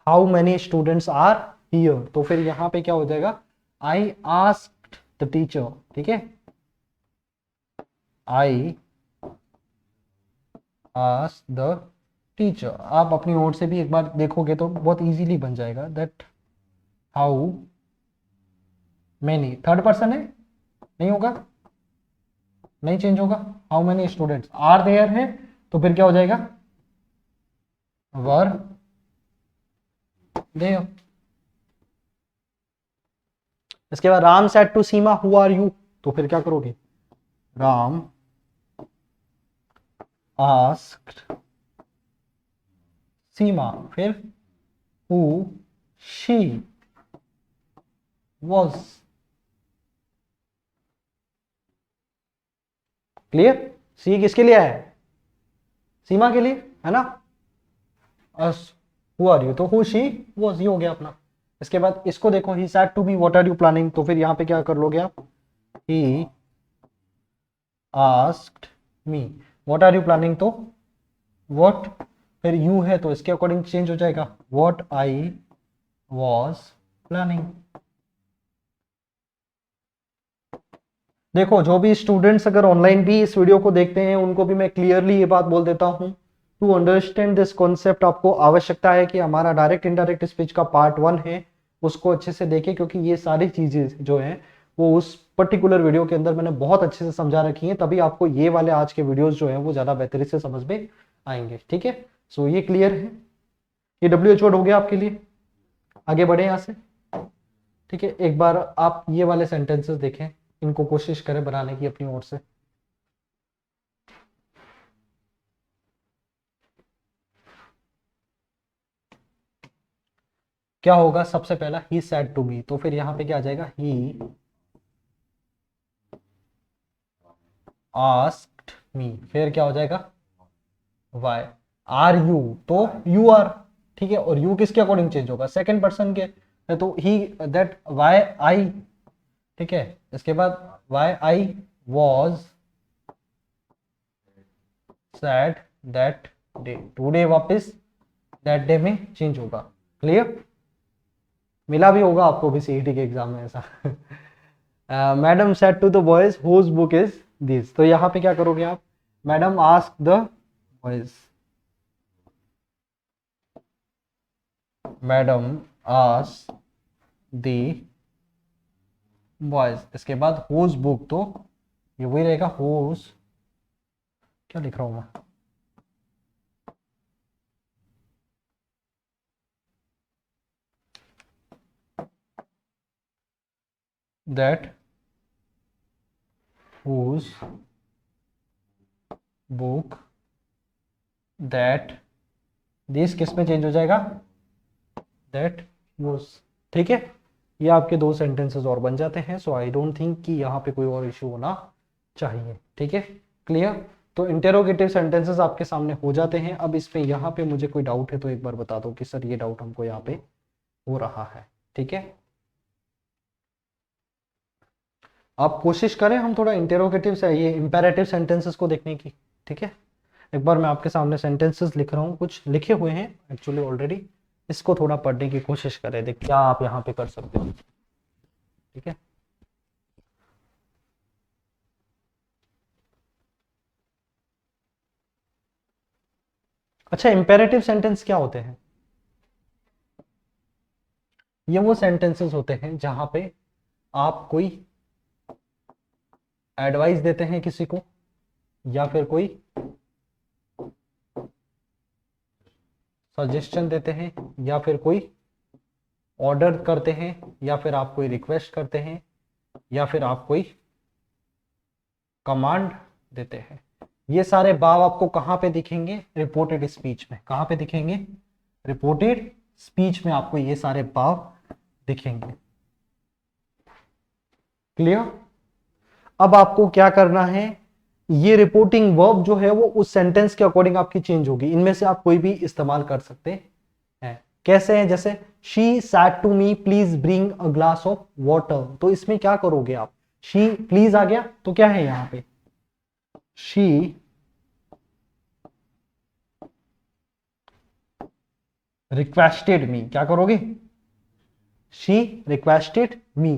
How many students are here, तो फिर यहां पे क्या हो जाएगा? आई आस्क्ड द टीचर, ठीक है। आई आस्क्ड द टीचर, आप अपनी ओर से भी एक बार देखोगे तो बहुत इजीली बन जाएगा। That how many, third person है, नहीं होगा, नहीं चेंज होगा। How many students are there है, तो फिर क्या हो जाएगा? Were there. इसके बाद Ram said to Seema who are you, तो फिर क्या करोगे? राम आस्क्ड सीमा, फिर who she was. Clear? See किसके लिए है? सीमा के लिए, है ना। हु आर यू, तो हु शी वॉज, ये हो गया अपना। इसके बाद इसको देखो, he said to me what are you planning, तो फिर यहां पे क्या कर लोगे आप? He asked me what are you planning, तो व्हाट, फिर यू है तो इसके अकॉर्डिंग चेंज हो जाएगा, व्हाट आई वॉज प्लानिंग। देखो जो भी स्टूडेंट्स अगर ऑनलाइन भी इस वीडियो को देखते हैं उनको भी मैं क्लियरली ये बात बोल देता हूं, टू अंडरस्टैंड दिस कॉन्सेप्ट आपको आवश्यकता है कि हमारा डायरेक्ट इनडायरेक्ट स्पीच का पार्ट 1 है, उसको अच्छे से देखें, क्योंकि ये सारी चीजें जो है वो उस पर्टिकुलर वीडियो के अंदर मैंने बहुत अच्छे से समझा रखी है, तभी आपको ये वाले आज के वीडियोस जो है वो ज्यादा बेहतरी से समझ में आएंगे, ठीक है। सो ये क्लियर है, ये WH वर्ड हो गया आपके लिए। आगे बढ़े यहां से, ठीक है। एक बार आप ये वाले सेंटेंसेस देखें, इनको कोशिश करें बनाने की अपनी ओर से। क्या होगा? सबसे पहला ही सैड टू मी, तो फिर यहां पे क्या आ जाएगा? ही आस्क्ड मी, फिर क्या हो जाएगा? वाई आर यू, तो यू आर, ठीक है। और यू किसके अकॉर्डिंग चेंज होगा? सेकंड पर्सन के, तो ही, दैट वाई आई, ठीक है। इसके बाद why I was said that day, today वापस दैट डे में चेंज होगा। क्लियर? मिला भी होगा आपको भी सीईटी के एग्जाम में ऐसा। Madam said to the boys whose book is this, तो यहाँ पे क्या करोगे आप? Madam ask the boys, madam ask the boys, इसके बाद हुज बुक, तो ये वही रहेगा हुज, क्या लिख रहा हूं मैं, that whose book that this, किस में चेंज हो जाएगा? That was. ठीक है, ये आपके दो सेंटेंसेस और बन जाते हैं। सो आई डोंट थिंक कि यहाँ पे कोई और इशू होना चाहिए। ठीक है, क्लियर? तो इंटेरोगेटिव सेंटेंसेस आपके सामने हो जाते हैं। अब इसमें यहाँ पे मुझे कोई डाउट है तो एक बार बता दो कि सर ये डाउट हमको यहाँ पे हो रहा है। ठीक है, आप कोशिश करें हम थोड़ा इंटेरोगेटिव से ये इंपेरेटिव सेंटेंसेस को देखने की। ठीक है, एक बार मैं आपके सामने सेंटेंसेस लिख रहा हूँ, कुछ लिखे हुए हैं एक्चुअली ऑलरेडी, इसको थोड़ा पढ़ने की कोशिश करें, देख क्या आप यहाँ पे कर सकते हो। ठीक है, अच्छा, इंपेरेटिव सेंटेंस क्या होते हैं? ये वो सेंटेंसेस होते हैं जहां पे आप कोई एडवाइस देते हैं किसी को, या फिर कोई सजेशन देते हैं, या फिर कोई ऑर्डर करते हैं, या फिर आप कोई रिक्वेस्ट करते हैं, या फिर आप कोई कमांड देते हैं। ये सारे भाव आपको कहां पे दिखेंगे? रिपोर्टेड स्पीच में। कहां पे दिखेंगे? रिपोर्टेड स्पीच में आपको ये सारे भाव दिखेंगे। क्लियर? अब आपको क्या करना है, ये रिपोर्टिंग वर्ब जो है वो उस सेंटेंस के अकॉर्डिंग आपकी चेंज होगी। इनमें से आप कोई भी इस्तेमाल कर सकते हैं। कैसे है? जैसे she said to me please bring a glass of water, तो इसमें क्या करोगे आप? शी प्लीज आ गया, तो क्या है यहां पे? शी रिक्वेस्टेड मी, क्या करोगे? शी रिक्वेस्टेड मी।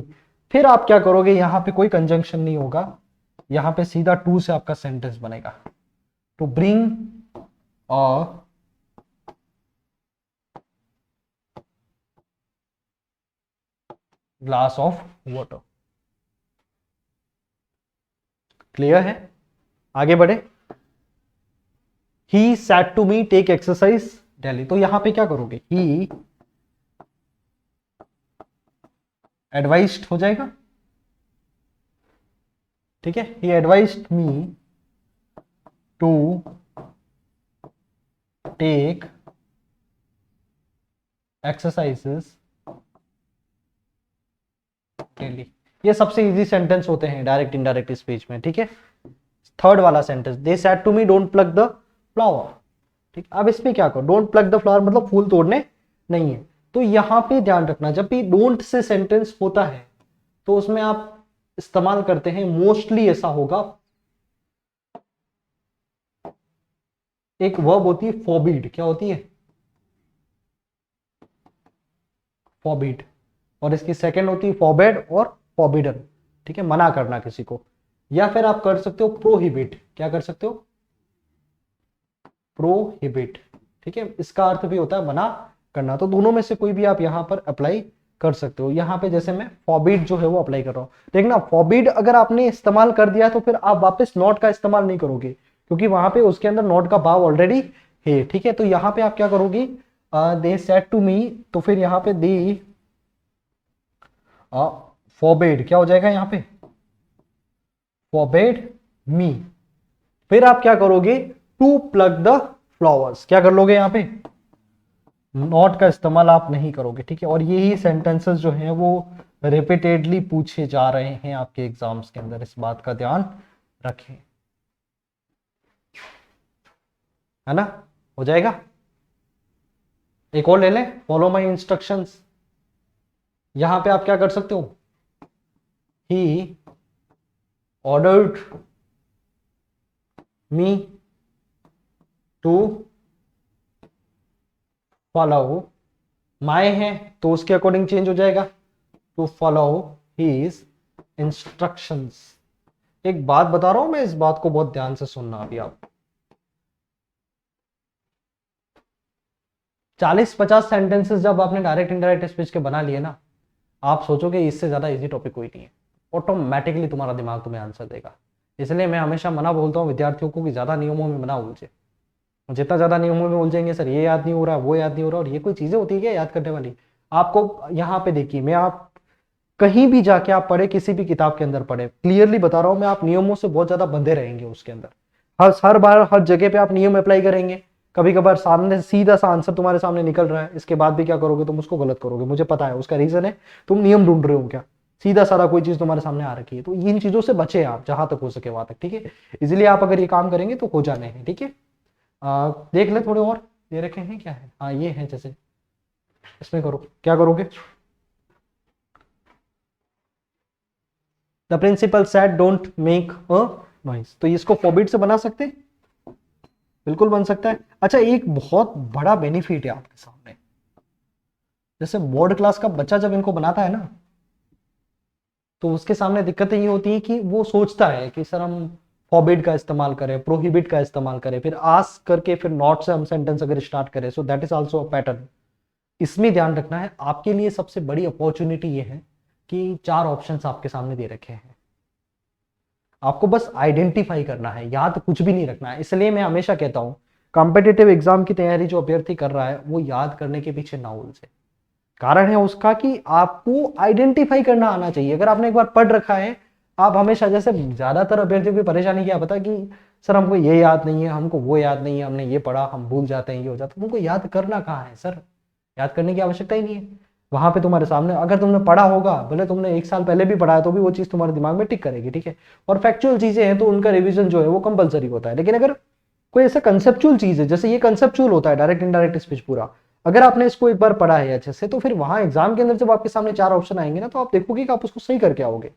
फिर आप क्या करोगे? यहां पे कोई कंजंक्शन नहीं होगा, यहां पे सीधा टू से आपका सेंटेंस बनेगा। To bring a glass of water. Clear है? आगे बढ़े। He said to me take exercise daily, तो यहां पे क्या करोगे? ही एडवाइस्ड हो जाएगा। ठीक है, he advised me to take exercises daily. ये सबसे इजी सेंटेंस होते हैं डायरेक्ट इनडायरेक्ट स्पीच में। ठीक है, थर्ड वाला sentence, they said to me don't pluck the flower. ठीक, अब इसमें क्या करो? डोंट प्लग द फ्लावर मतलब फूल तोड़ने नहीं है। तो यहां पे ध्यान रखना, जब भी डोंट से सेंटेंस होता है तो उसमें आप इस्तेमाल करते हैं, मोस्टली ऐसा होगा, एक वर्ब होती है फॉरबिड। क्या होती है? फॉरबिड। और इसकी सेकंड होती है फॉरबेड और फॉरबिडन। ठीक है, मना करना किसी को। या फिर आप कर सकते हो प्रोहिबिट। क्या कर सकते हो? प्रोहिबिट। ठीक है, इसका अर्थ भी होता है मना करना। तो दोनों में से कोई भी आप यहां पर अप्लाई कर सकते हो। यहां पे जैसे मैं फॉरबिड जो है वो अप्लाई कर रहा हूं, देखना फॉरबिड अगर आपने इस्तेमाल कर दिया तो फिर आप वापस नॉट का इस्तेमाल नहीं करोगे, क्योंकि वहां पे उसके अंदर नॉट का भाव ऑलरेडी है। ठीक है, तो यहां पे आप क्या करोगे? दे सेड टू मी, तो फिर यहां पे दे फॉरबिड, क्या हो जाएगा यहां पे? फॉरबिड मी। फिर आप क्या करोगे? टू प्लग द फ्लावर्स, क्या कर लोगे? यहां पे नॉट का इस्तेमाल आप नहीं करोगे। ठीक है, और यही सेंटेंसेस जो हैं वो रिपीटेडली पूछे जा रहे हैं आपके एग्जाम्स के अंदर, इस बात का ध्यान रखें। है ना? हो जाएगा। एक और ले लें, फॉलो माई इंस्ट्रक्शंस। यहां पे आप क्या कर सकते हो? He ordered me to follow my है तो उसके अकॉर्डिंग चेंज हो जाएगा, टू फॉलो हीज इंस्ट्रक्शंस। एक बात बता रहा हूं मैं, इस बात को बहुत ध्यान से सुनना अभी आप। 40-50 सेंटेंसेस जब आपने डायरेक्ट इनडायरेक्ट स्पीच के बना लिए ना, आप सोचोगे इससे ज्यादा इजी टॉपिक कोई नहीं है। ऑटोमेटिकली तुम्हारा दिमाग तुम्हें आंसर देगा। इसलिए मैं हमेशा मना बोलता हूँ विद्यार्थियों को कि ज्यादा नियमों में मना उलझे। जितना ज्यादा नियमों में उलझेंगे, सर ये याद नहीं हो रहा, वो याद नहीं हो रहा, और ये कोई चीजें होती है क्या याद करने वाली। आपको यहाँ पे देखिए, मैं आप कहीं भी जाके आप पढ़े, किसी भी किताब के अंदर पढ़े, क्लियरली बता रहा हूं मैं, आप नियमों से बहुत ज्यादा बंधे रहेंगे उसके अंदर। हर बार हर जगह पे आप नियम अप्लाई करेंगे। कभी कभार सामने सीधा सा आंसर तुम्हारे सामने निकल रहा है, इसके बाद भी क्या करोगे तुम, उसको गलत करोगे, मुझे पता है उसका रीजन है, तुम नियम ढूंढ रहे हो क्या। सीधा साधा कोई चीज तुम्हारे सामने आ रखी है, तो इन चीजों से बचे आप जहां तक हो सके वहां तक, ठीक है। इसलिए आप अगर ये काम करेंगे तो हो जाने हैं, ठीक है। देख ले थोड़े और दे रखे हैं, क्या है, हाँ ये है, जैसे इसमें करो, क्या करोगे। The principal said don't make a noise, तो इसको फॉरबिड से बना सकते हैं, बिल्कुल बन सकता है। अच्छा, एक बहुत बड़ा बेनिफिट है आपके सामने, जैसे बोर्ड क्लास का बच्चा जब इनको बनाता है ना, तो उसके सामने दिक्कतें ये होती है कि वो सोचता है कि सर हम फॉरबिड का इस्तेमाल करें, प्रोहिबिट का इस्तेमाल करें, फिर आस्क करके फिर नॉट से हम सेंटेंस अगर स्टार्ट करें, so that is also a pattern. इसमें ध्यान रखना है, आपके लिए सबसे बड़ी अपॉर्चुनिटी ये है कि 4 ऑप्शंस आपके सामने दे रखे हैं, आपको बस आइडेंटिफाई करना है, याद कुछ भी नहीं रखना है। इसलिए मैं हमेशा कहता हूं कॉम्पिटिटिव एग्जाम की तैयारी जो अभ्यर्थी कर रहा है वो याद करने के पीछे ना उलझे। कारण है उसका कि आपको आइडेंटिफाई करना आना चाहिए। अगर आपने एक बार पढ़ रखा है, आप हमेशा, जैसे ज्यादातर अभ्यर्थियों की परेशानी क्या पता कि सर हमको ये याद नहीं है, हमको वो याद नहीं है, हमने ये पढ़ा, हम भूल जाते हैं, ये हो जाता है। हमको याद करना कहाँ है सर, याद करने की आवश्यकता ही नहीं है। वहां पे तुम्हारे सामने अगर तुमने पढ़ा होगा, भले तुमने 1 साल पहले भी पढ़ा है, तो भी वो चीज तुम्हारे दिमाग में टिक करेगी, ठीक है। और फैक्चुअल चीजें हैं तो उनका रिवीजन जो है वो कंपलसरी होता है। लेकिन अगर कोई ऐसा कंसेप्चुअल चीज है, जैसे ये कंसेप्चुअल होता है डायरेक्ट इनडायरेक्ट स्पीच पूरा, अगर आपने इसको एक बार पढ़ा है अच्छे से, तो फिर वहां एग्जाम के अंदर जब आपके सामने 4 ऑप्शन आएंगे ना, तो आप देखोगे कि आप उसको सही करके आओगे।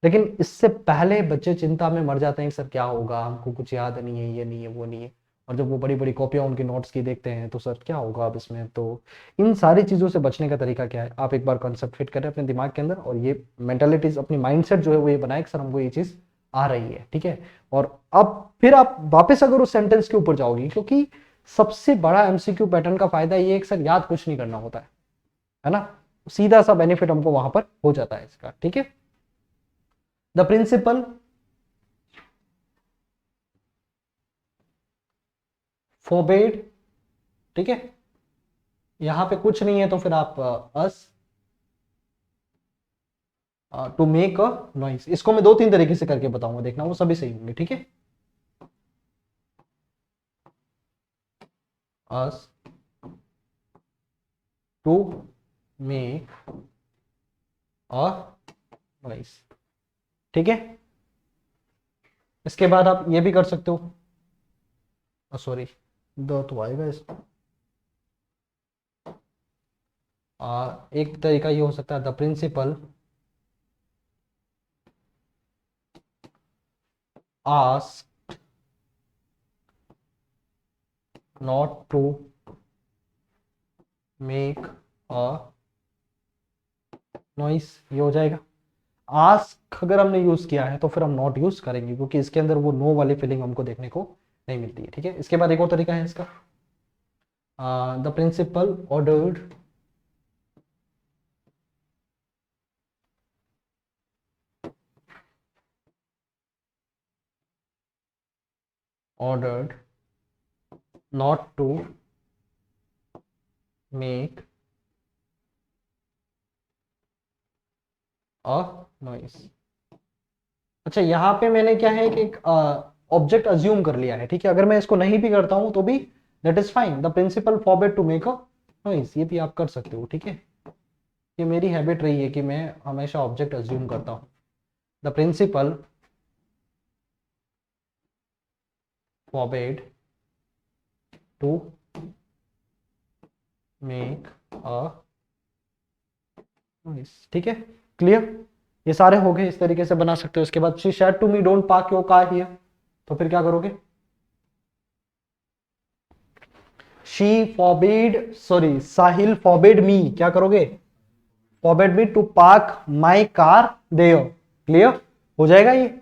लेकिन इससे पहले बच्चे चिंता में मर जाते हैं, सर क्या होगा, हमको कुछ याद नहीं है, ये नहीं है, वो नहीं है। और जब वो बड़ी बड़ी कॉपियां उनकी नोट्स की देखते हैं, तो सर क्या होगा अब इसमें। तो इन सारी चीजों से बचने का तरीका क्या है, आप एक बार कॉन्सेप्ट फिट करें अपने दिमाग के अंदर, और ये मेंटालिटीज, अपनी माइंडसेट जो है वो ये बनाए कि सर हमको ये चीज आ रही है, ठीक है। और अब फिर आप वापस अगर उस सेंटेंस के ऊपर जाओगी, क्योंकि सबसे बड़ा एमसीक्यू पैटर्न का फायदा ये है कि सर याद कुछ नहीं करना होता है ना। सीधा सा बेनिफिट हमको वहां पर हो जाता है इसका, ठीक है। द प्रिंसिपल फोरबेड, ठीक है, यहां पे कुछ नहीं है तो फिर आप us to make a noise, इसको मैं 2-3 तरीके से करके बताऊंगा, देखना वो सभी सही होंगे, ठीक है। Us to make a noise, ठीक है। इसके बाद आप ये भी कर सकते हो, सॉरी दो तो आएगा इसमें। एक तरीका ये हो सकता है, the principal ask not to make a noise, ये हो जाएगा। आस्क अगर हमने यूज किया है तो फिर हम नॉट यूज करेंगे, क्योंकि इसके अंदर वो नो वाली फीलिंग हमको देखने को नहीं मिलती है, ठीक है। इसके बाद एक और तरीका है इसका, the principal ordered ordered not to make a noise. अच्छा, यहाँ पे मैंने क्या है कि एक ऑब्जेक्ट अज्यूम कर लिया है, ठीक है। अगर मैं इसको नहीं भी करता हूं तो भी that is fine, the principal forbid to make a noise, ये भी आप कर सकते हो, ठीक है। ये मेरी हैबिट रही है कि मैं हमेशा ऑब्जेक्ट अज्यूम करता हूं। The principal forbid to make a noise, ठीक है, क्लियर। ये सारे हो गए, इस तरीके से बना सकते हो। इसके बाद she said to me don't park your car here, तो फिर क्या करोगे। She forbid sorry Sahil forbid me, क्या करोगे, forbid me to park my car there. Clear हो जाएगा ये।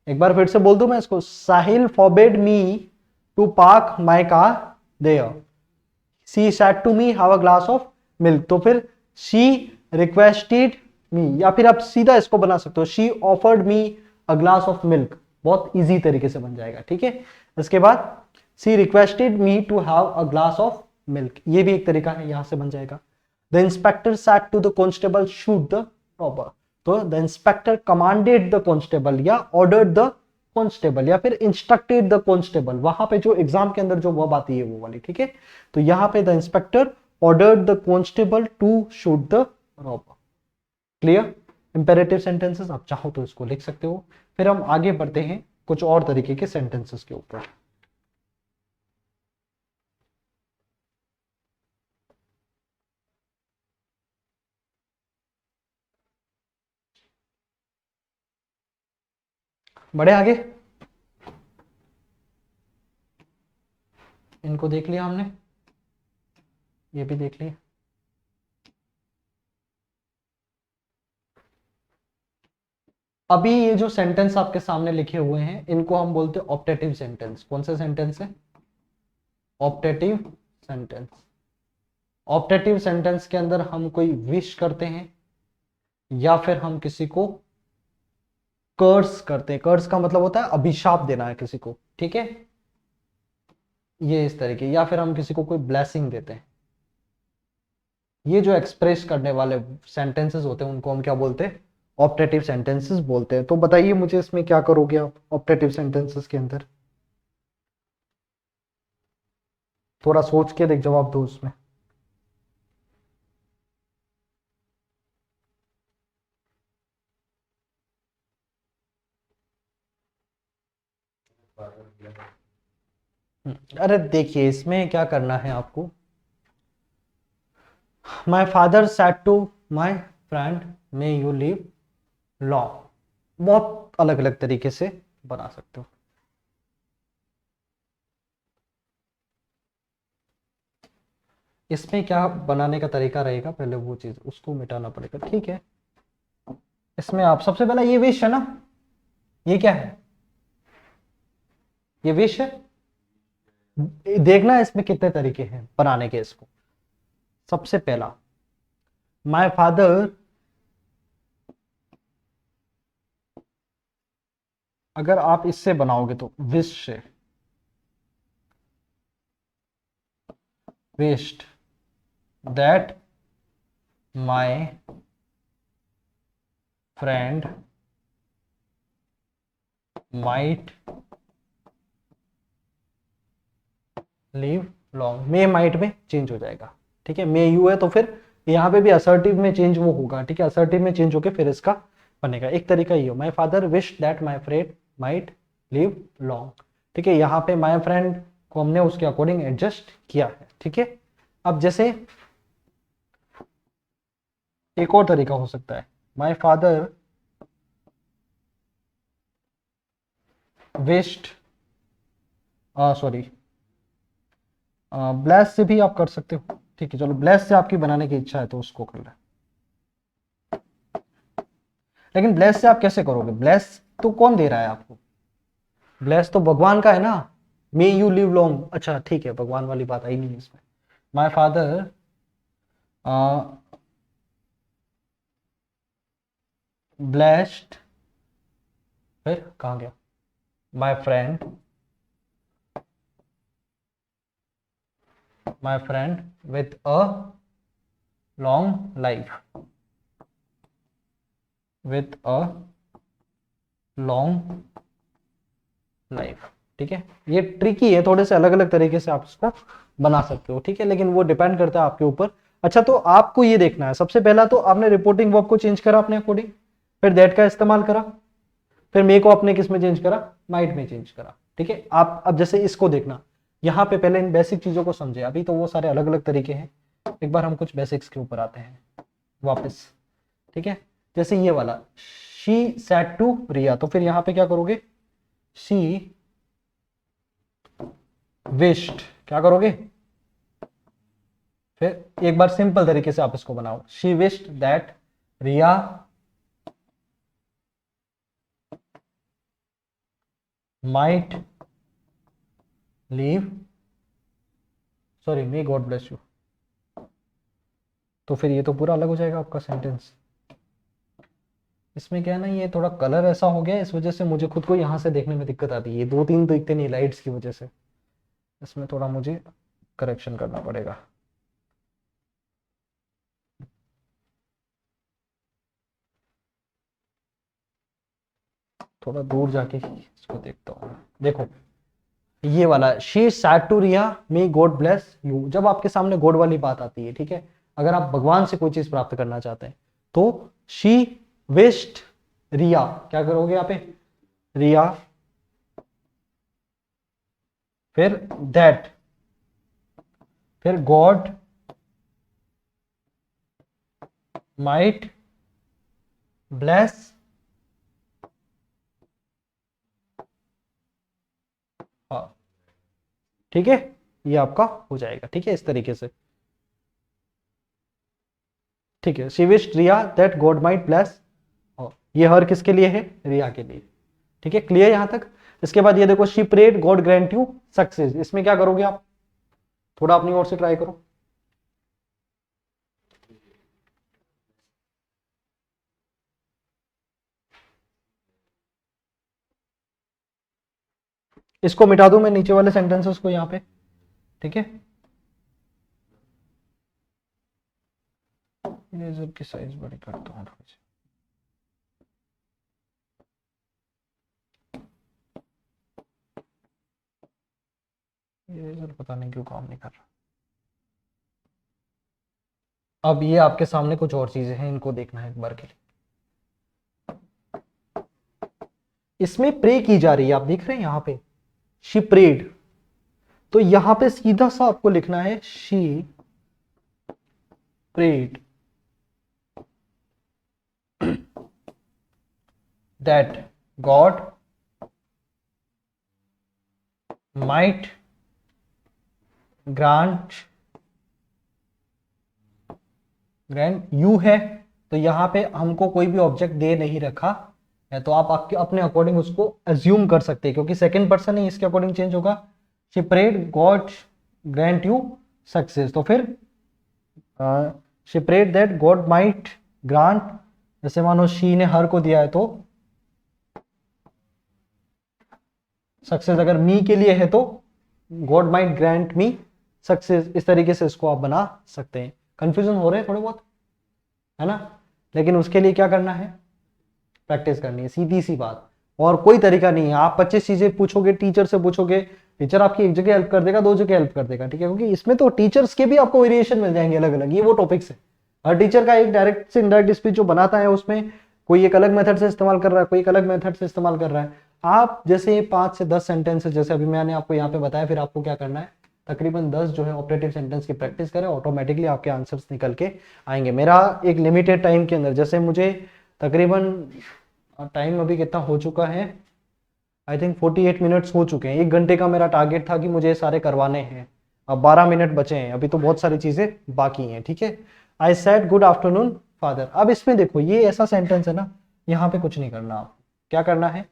एक बार फिर से बोल दूं मैं इसको, Sahil forbid me to park my car there, she said to me have a glass of milk. तो फिर शी रिक्वेस्टेड मी, या फिर आप सीधा इसको बना सकते हो, she offered me a glass of milk. बहुत इजी तरीके से बन जाएगा, ठीक है। इसके बाद she requested me to have a glass of milk, ये भी एक तरीका है, यहां से बन जाएगा। The inspector said to the constable shoot the robber, तो the inspector commanded the constable या ऑर्डर्ड द कॉन्स्टेबल या फिर इंस्ट्रक्टेड द कॉन्स्टेबल, वहां पे जो एग्जाम के अंदर जो वर्ब आती है वो वाली, ठीक है। तो यहां पे the inspector ordered the constable to shoot the robber. Clear. Imperative sentences आप चाहो तो इसको लिख सकते हो। फिर हम आगे बढ़ते हैं कुछ और तरीके के सेंटेंसेस के ऊपर। बढ़े आगे, इनको देख लिया हमने, ये भी देख लिया। अभी ये जो सेंटेंस आपके सामने लिखे हुए हैं इनको हम बोलते हैं ऑप्टेटिव सेंटेंस। कौन से सेंटेंस है, ऑप्टेटिव सेंटेंस। ऑप्टेटिव सेंटेंस के अंदर हम कोई विश करते हैं या फिर हम किसी को कर्स करते हैं। कर्स का मतलब होता है अभिशाप देना है किसी को, ठीक है, ये इस तरीके, या फिर हम किसी को कोई ब्लेसिंग देते हैं। ये जो एक्सप्रेस करने वाले सेंटेंसेस होते हैं उनको हम क्या बोलते हैं, ऑप्टेटिव सेंटेंसेस बोलते हैं। तो बताइए मुझे इसमें क्या करोगे आप ऑप्टेटिव सेंटेंसेस के अंदर, थोड़ा सोच के देख, जवाब दो उसमें। अरे देखिए इसमें क्या करना है आपको, my father said to my friend may you live long, बहुत अलग अलग तरीके से बना सकते हो। इसमें क्या बनाने का तरीका रहेगा, पहले वो चीज उसको मिटाना पड़ेगा, ठीक है। इसमें आप सबसे पहला ये विश है ना, ये क्या है, ये विश है। देखना इसमें कितने तरीके हैं बनाने के इसको। सबसे पहला माय फादर, अगर आप इससे बनाओगे तो विश से, wished that my friend might live long, may might में चेंज हो जाएगा, ठीक है। मे यू है तो फिर यहां पे भी असर्टिव में चेंज वो होगा, ठीक है, असर्टिव में चेंज होके फिर इसका बनेगा। एक तरीका ये हो, my father wish that my friend might live long, ठीक है। यहाँ पे माय फ्रेंड को हमने उसके अकॉर्डिंग एडजस्ट किया है, ठीक है। अब जैसे एक और तरीका हो सकता है, my father wished, sorry bless से भी आप कर सकते हो, ठीक है। चलो ब्लेस से आपकी बनाने की इच्छा है तो उसको कर ले, लेकिन ब्लेस से आप कैसे करोगे, ब्लेस तो कौन दे रहा है आपको, ब्लेस तो भगवान का है ना, मे यू लिव लॉन्ग, अच्छा ठीक है, भगवान वाली बात आई नहीं इसमें। माय फादर ब्लेस्ड, फिर कहाँ गया, my friend, my friend with a long life, with a long life, ठीक है। ये ट्रिकी है, थोड़े से अलग अलग तरीके से आप इसको बना सकते हो, ठीक है, लेकिन वो डिपेंड करता है आपके ऊपर। अच्छा तो आपको ये देखना है, सबसे पहला तो आपने रिपोर्टिंग वर्ब को चेंज करा अपने अकॉर्डिंग, फिर दैट का इस्तेमाल करा, फिर मे को आपने किस में चेंज करा, माइट में चेंज करा, ठीक है। आप अब जैसे इसको देखना, यहाँ पे पहले इन बेसिक चीजों को समझे, अभी तो वो सारे अलग अलग तरीके हैं, एक बार हम कुछ बेसिक्स के ऊपर आते हैं वापस, ठीक है। जैसे ये वाला शी सेड टू रिया, तो फिर यहाँ पे क्या करोगे, शी विश्ड, क्या करोगे, फिर एक बार सिंपल तरीके से आप इसको बनाओ, she wished that Riya might live, sorry may God bless you. तो फिर ये तो पूरा अलग हो जाएगा आपका सेंटेंस। इसमें क्या है ना, ये थोड़ा कलर ऐसा हो गया, इस वजह से मुझे खुद को यहाँ से देखने में दिक्कत आती है, ये दो तीन दिखते नहीं लाइट्स की वजह से, इसमें थोड़ा मुझे करेक्शन करना पड़ेगा। थोड़ा दूर जाके इसको देखता हूँ। देखो ये वाला, she said to Riya may God bless you, जब आपके सामने गॉड वाली बात आती है, ठीक है, अगर आप भगवान से कोई चीज प्राप्त करना चाहते हैं तो शी विश्ड रिया, क्या करोगे यहाँ पे, रिया, फिर दैट, फिर गॉड माइट ब्लेस, हाँ ठीक है, ये आपका हो जाएगा, ठीक है, इस तरीके से, ठीक है। She wished Riya that God might bless, ये हर किसके लिए है, रिया के लिए, ठीक है, क्लियर यहां तक। इसके बाद ये देखो, she prayed God grant you success, इसमें क्या करोगे आप, थोड़ा अपनी ओर से ट्राई करो। इसको मिटा दूं मैं नीचे वाले सेंटेंसेस को यहाँ पे, ठीक है, इरेजर की साइज बड़ी करता हूँ थोड़ी सी। इरेजर पता नहीं क्यों काम नहीं कर रहा। अब ये आपके सामने कुछ और चीजें हैं, इनको देखना है एक बार के लिए। इसमें प्रे की जा रही है, आप देख रहे हैं यहाँ पे शी प्रेड, तो यहां पे सीधा सा आपको लिखना है she prayed that God might grant you है, तो यहां पे हमको कोई भी ऑब्जेक्ट दे नहीं रखा है, तो आप आपके अपने अकॉर्डिंग उसको एज्यूम कर सकते हैं, क्योंकि सेकंड पर्सन है, इसके अकॉर्डिंग चेंज होगा। She prayed God grant you success, तो फिर she prayed that God might grant, जैसे मानो शी ने हर को दिया है तो सक्सेस, अगर मी के लिए है तो गॉड माइट ग्रांट मी सक्सेस, इस तरीके से इसको आप बना सकते हैं। कंफ्यूजन हो रहे हैं थोड़े बहुत, है ना, लेकिन उसके लिए क्या करना है, प्रैक्टिस करनी है, सीधी सी बात, और कोई तरीका नहीं है। आप 25 चीजें पूछोगे, टीचर से पूछोगे, टीचर आपकी एक जगह हेल्प कर देगा, दो जगह हेल्प कर देगा, ठीक है, क्योंकि इसमें तो टीचर्स के भी आपको वेरिएशन मिल जाएंगे अलग अलग, ये वो टॉपिक्स है। हर टीचर का एक डायरेक्ट से इनडायरेक्ट स्पीच जो बनाता है, उसमें कोई एक अलग मेथड से इस्तेमाल कर रहा है, कोई एक अलग मेथड से इस्तेमाल कर रहा है। आप जैसे 5 से 10 सेंटेंस जैसे अभी मैंने आपको यहाँ पे बताया, फिर आपको क्या करना है, तकरीबन 10 जो है ऑपरेटिव सेंटेंस की प्रैक्टिस करें, ऑटोमेटिकली आपके आंसर्स निकल के आएंगे। मेरा एक लिमिटेड टाइम के अंदर, जैसे मुझे तकरीबन टाइम अभी कितना हो चुका है, आई थिंक 48 मिनट्स हो चुके हैं, 1 घंटे का मेरा टारगेट था कि मुझे सारे करवाने हैं, अब 12 मिनट बचे हैं, अभी तो बहुत सारी चीजें बाकी हैं, ठीक है। I said good afternoon father, अब इसमें देखो ये ऐसा सेंटेंस है ना, यहाँ पे कुछ नहीं करना, आप क्या करना है,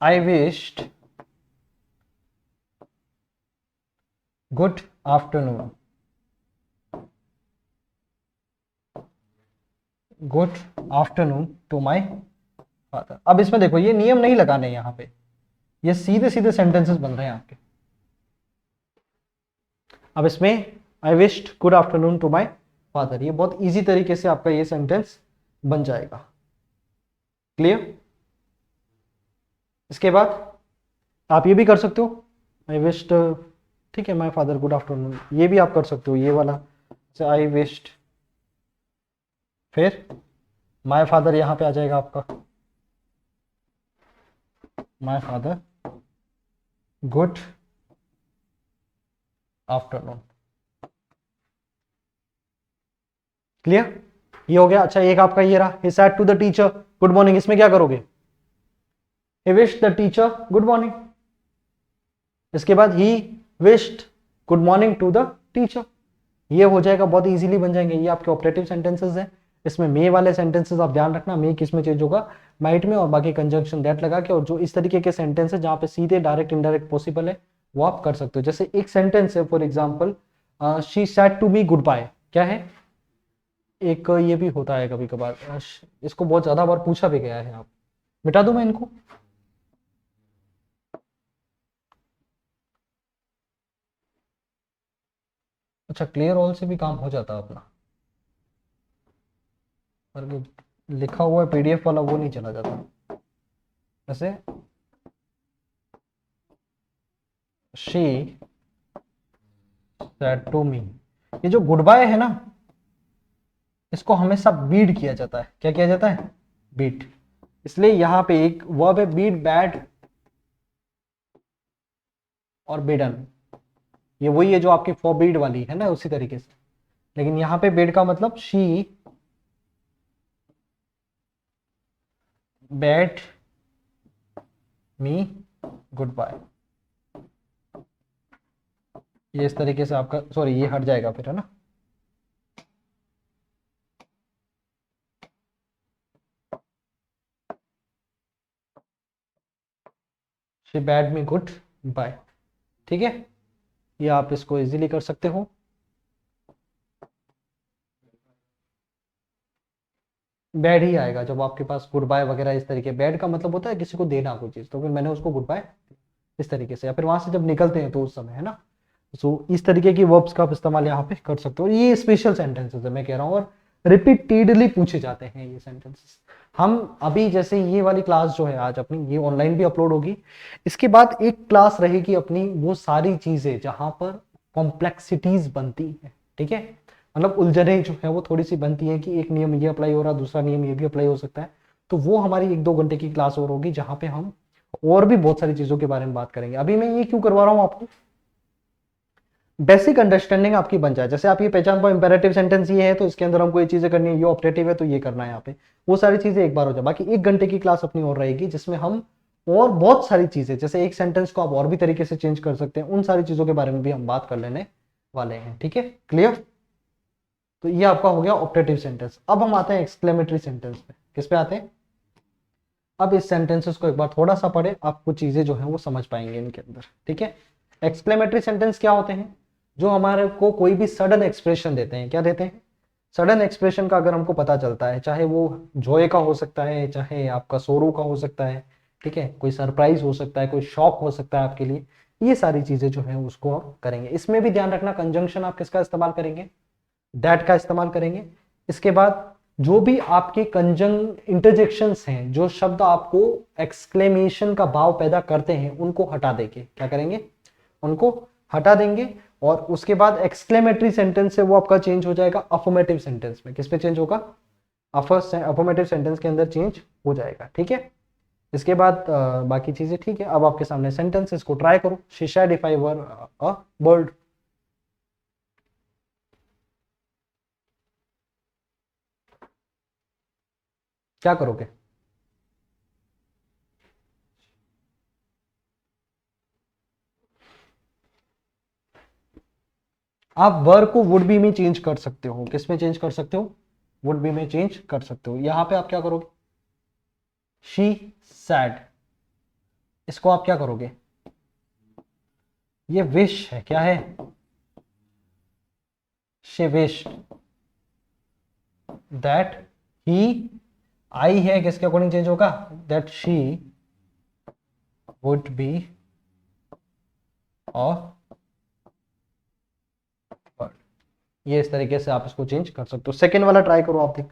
I wished good afternoon, good afternoon to my father. अब इसमें देखो ये नियम नहीं लगाने यहाँ पे, ये सीधे सीधे सेंटेंसेस बन रहे हैं आपके। अब इसमें I wished good afternoon to my father, ये बहुत इजी तरीके से आपका ये सेंटेंस बन जाएगा, क्लियर। इसके बाद आप ये भी कर सकते हो, आई विश्ड, ठीक है, माई फादर गुड आफ्टरनून, ये भी आप कर सकते हो, ये वाला आई विश्ड, फिर माय फादर यहां पे आ जाएगा आपका, my father good afternoon, clear, ये हो गया। अच्छा एक आपका ये रहा, he said to the teacher good morning, इसमें क्या करोगे, he wish the teacher good morning, इसके बाद he wished good morning to the teacher. ये हो जाएगा, बहुत इजीली बन जाएंगे। ये आपके ऑपरेटिव सेंटेंसेस हैं। इसमें मे वाले सेंटेंसेस आप ध्यान रखना, मे किस में चेंज होगा, माइट में, और बाकी कंजंक्शन दैट लगा के। और जो इस तरीके के सेंटेंस है जहां पे सीधे डायरेक्ट इनडायरेक्ट पॉसिबल है वो आप कर सकते हो। जैसे एक सेंटेंस है for example, she said to me goodbye, क्या है, एक ये भी होता है कभी कभार, इसको बहुत ज्यादा बार पूछा भी गया है। आप मिटा दूं मैं इनको? अच्छा, क्लियर ऑल से भी काम हो जाता है अपना, पर वो लिखा हुआ है पीडीएफ वाला वो नहीं चला जाता। जैसे शी सेड टू मी, ये जो गुड बाय है ना, इसको हमेशा बीट किया जाता है। क्या किया जाता है? बीट। इसलिए यहां पे एक वर्ब है बीट, बैड और बिडन। ये वही है जो आपकी फॉरबीड वाली है ना, उसी तरीके से। लेकिन यहां पे बेड का मतलब she bade me goodbye. ये इस तरीके से आपका, सॉरी ये हट जाएगा फिर, है ना। She bade me goodbye, ठीक है। ये आप इसको इजीली कर सकते हो। बैड ही आएगा जब आपके पास गुड बाय वगैरह इस तरीके। बैड का मतलब होता है किसी को देना कोई चीज, तो फिर मैंने उसको गुड बाय इस तरीके से, या फिर वहां से जब निकलते हैं तो उस समय, है ना। सो इस तरीके की वर्ब्स का आप इस्तेमाल यहाँ पे कर सकते हो। ये स्पेशल सेंटेंसेस है मैं कह रहा हूँ, और रिपीटेडली पूछे जाते हैं ये सेंटेंसेस। हम अभी जैसे ये वाली क्लास जो है आज अपनी, ये ऑनलाइन भी अपलोड होगी। इसके बाद एक क्लास रहेगी अपनी, वो सारी चीजें जहां पर कॉम्प्लेक्सिटीज बनती है, ठीक है। मतलब उलझने जो है वो थोड़ी सी बनती है कि एक नियम ये अप्लाई हो रहा है, दूसरा नियम ये भी अप्लाई हो सकता है। तो वो हमारी 1-2 घंटे की क्लास और होगी जहां पे हम और भी बहुत सारी चीजों के बारे में बात करेंगे। अभी मैं ये क्यों करवा रहा हूं आपको, बेसिक अंडरस्टैंडिंग आपकी बन जाए। जैसे आप ये पहचान पाओ इंपेरेटिव सेंटेंस ये है तो इसके अंदर हमको ये चीजें करनी है, ये ऑपरेटिव है तो ये करना है यहाँ पे, वो सारी चीजें एक बार हो जाए। बाकी 1 घंटे की क्लास अपनी और रहेगी जिसमें हम और बहुत सारी चीजें, जैसे एक सेंटेंस को आप और भी तरीके से चेंज कर सकते हैं, उन सारी चीजों के बारे में भी हम बात कर लेने वाले हैं, ठीक है। क्लियर? तो ये आपका हो गया ऑपरेटिव सेंटेंस। अब हम आते हैं एक्सक्लेमेटरी सेंटेंस पे। किस पे आते हैं? अब इस सेंटेंसेस को एक बार थोड़ा सा पढ़े, आप कुछ चीजें जो है वो समझ पाएंगे इनके अंदर, ठीक है। एक्सक्लेमेटरी सेंटेंस क्या होते हैं? जो हमारे को कोई भी सडन एक्सप्रेशन देते हैं। क्या देते हैं? सडन एक्सप्रेशन का अगर हमको पता चलता है, चाहे वो जॉय का हो सकता है, चाहे आपका सोरो का हो सकता है, ठीक है, कोई सरप्राइज हो सकता है, कोई शॉक हो सकता है आपके लिए, ये सारी चीजें जो है उसको आप करेंगे। इसमें भी ध्यान रखना, कंजंक्शन आप किसका इस्तेमाल करेंगे? दैट का इस्तेमाल करेंगे। इसके बाद जो भी आपके कंजंग इंटरजेक्शंस हैं, जो शब्द आपको एक्सक्लेमेशन का भाव पैदा करते हैं, उनको हटा देंगे। क्या करेंगे? उनको हटा देंगे। और उसके बाद एक्सक्लेमेटरी सेंटेंस से वो आपका चेंज हो जाएगा अफर्मेटिव सेंटेंस में। किस पे चेंज होगा? अफर्मेटिव सेंटेंस के अंदर चेंज हो जाएगा, ठीक है। इसके बाद बाकी चीजें ठीक है। अब आपके सामने सेंटेंस, इसको ट्राई करो। She said if I were a bird. क्या करोगे? आप वर को वुड बी में चेंज कर सकते हो। किस में चेंज कर सकते हो? वुड बी में चेंज कर सकते हो। यहां पे आप क्या करोगे? शी सैड, इसको आप क्या करोगे? ये विश है, क्या है? शी विश दैट ही, आई है, किसके अकॉर्डिंग चेंज होगा? That she would be a bird. ये इस तरीके से आप इसको चेंज कर सकते हो। सेकेंड वाला ट्राई करो, आप देख।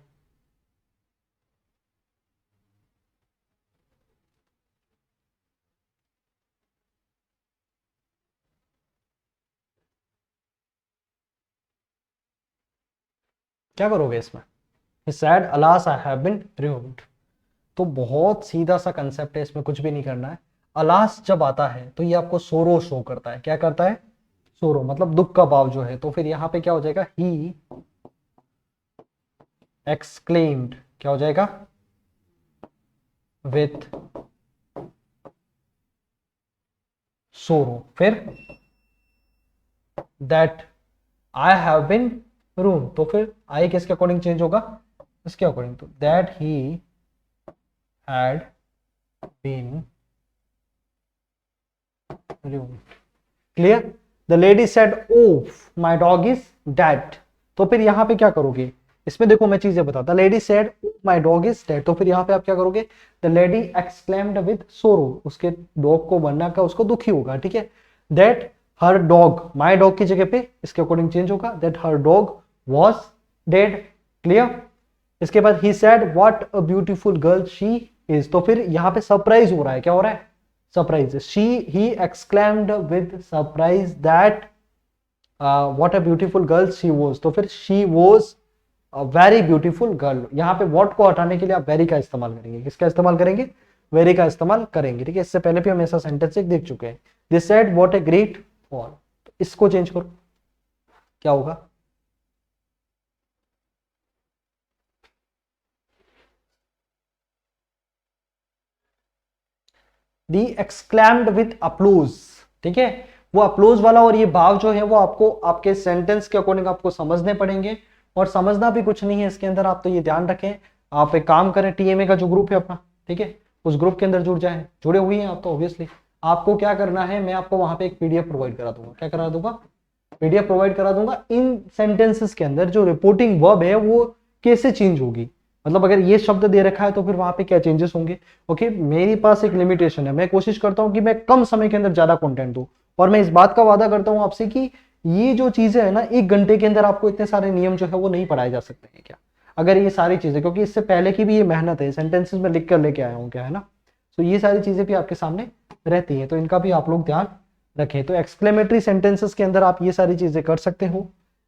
क्या करोगे इसमें? Said alas I have been removed. तो बहुत सीधा सा कंसेप्ट है, इसमें कुछ भी नहीं करना है। अलास जब आता है तो ये आपको सोरो शो करता है। क्या करता है? सोरो मतलब दुख का भाव जो है। तो फिर यहां पे क्या हो जाएगा? ही एक्सक्लेम्ड, क्या हो जाएगा? विथ सोरो, फिर that I have been room, तो फिर आई किसके अकॉर्डिंग चेंज होगा, इसके अकॉर्डिंग, तो that he had been room. Clear. The lady said oh my dog is dead, तो फिर यहां पे क्या करोगे, इसमें देखो मैं चीजें बताता, lady said my dog is dead, तो फिर यहां पे आप क्या करोगे, द लेडी एक्सक्लेम्ड विद सोरो, उसके डॉग को बनना का उसको दुखी होगा, ठीक है। That her dog, my dog की जगह पे इसके अकॉर्डिंग चेंज होगा, that her dog was dead. Clear. इसके बाद he said what a beautiful girl she is, तो फिर यहां पे सरप्राइज हो रहा है, क्या हो रहा है, surprise, she he exclaimed with surprise that what a beautiful girl she was, तो फिर she was very beautiful girl, यहाँ पे व्हाट को हटाने के लिए आप वेरी का इस्तेमाल करेंगे, किसका इस्तेमाल करेंगे, वेरी का इस्तेमाल करेंगे, ठीक है। इससे पहले भी हम ऐसा सेंटेंस एक देख चुके हैं। This said what a great fall, तो इसको चेंज करो, क्या होगा, दी एक्सक्लैम्ड विथ अप्लोज, ठीक है। वो अप्लोज वाला और ये भाव जो है वो आपको आपके सेंटेंस के अकॉर्डिंग आपको समझने पड़ेंगे, और समझना भी कुछ नहीं है इसके अंदर, आप तो ये ध्यान रखें, आप एक काम करें, टीएमए का जो ग्रुप है अपना, ठीक है, उस ग्रुप के अंदर जुड़ जाए, जुड़े हुए हैं आप तो ऑब्वियसली, आपको क्या करना है, मैं आपको वहां पे एक पीडीएफ प्रोवाइड करा दूंगा, क्या करा दूंगा, पीडीएफ प्रोवाइड करा दूंगा, इन सेंटेंसेस के अंदर जो रिपोर्टिंग वर्ब है वो कैसे चेंज होगी, मतलब अगर ये शब्द दे रखा है तो फिर वहां पे क्या चेंजेस होंगे। ओके, मेरे पास एक लिमिटेशन है, मैं कोशिश करता हूं कि मैं कम समय के अंदर ज्यादा कंटेंट दूं, और मैं इस बात का वादा करता हूं आपसे कि ये जो चीजें है ना, 1 घंटे के अंदर आपको इतने सारे नियम जो है वो नहीं पढ़ाए जा सकते हैं क्या, अगर ये सारी चीजें, क्योंकि इससे पहले की भी ये मेहनत है, सेंटेंसेस में लिख कर लेके आया हूं, क्या है ना, तो ये सारी चीजें भी आपके सामने रहती है, तो इनका भी आप लोग ध्यान रखें। तो एक्सक्लेमेटरी सेंटेंसेस के अंदर आप ये सारी चीजें कर सकते हो।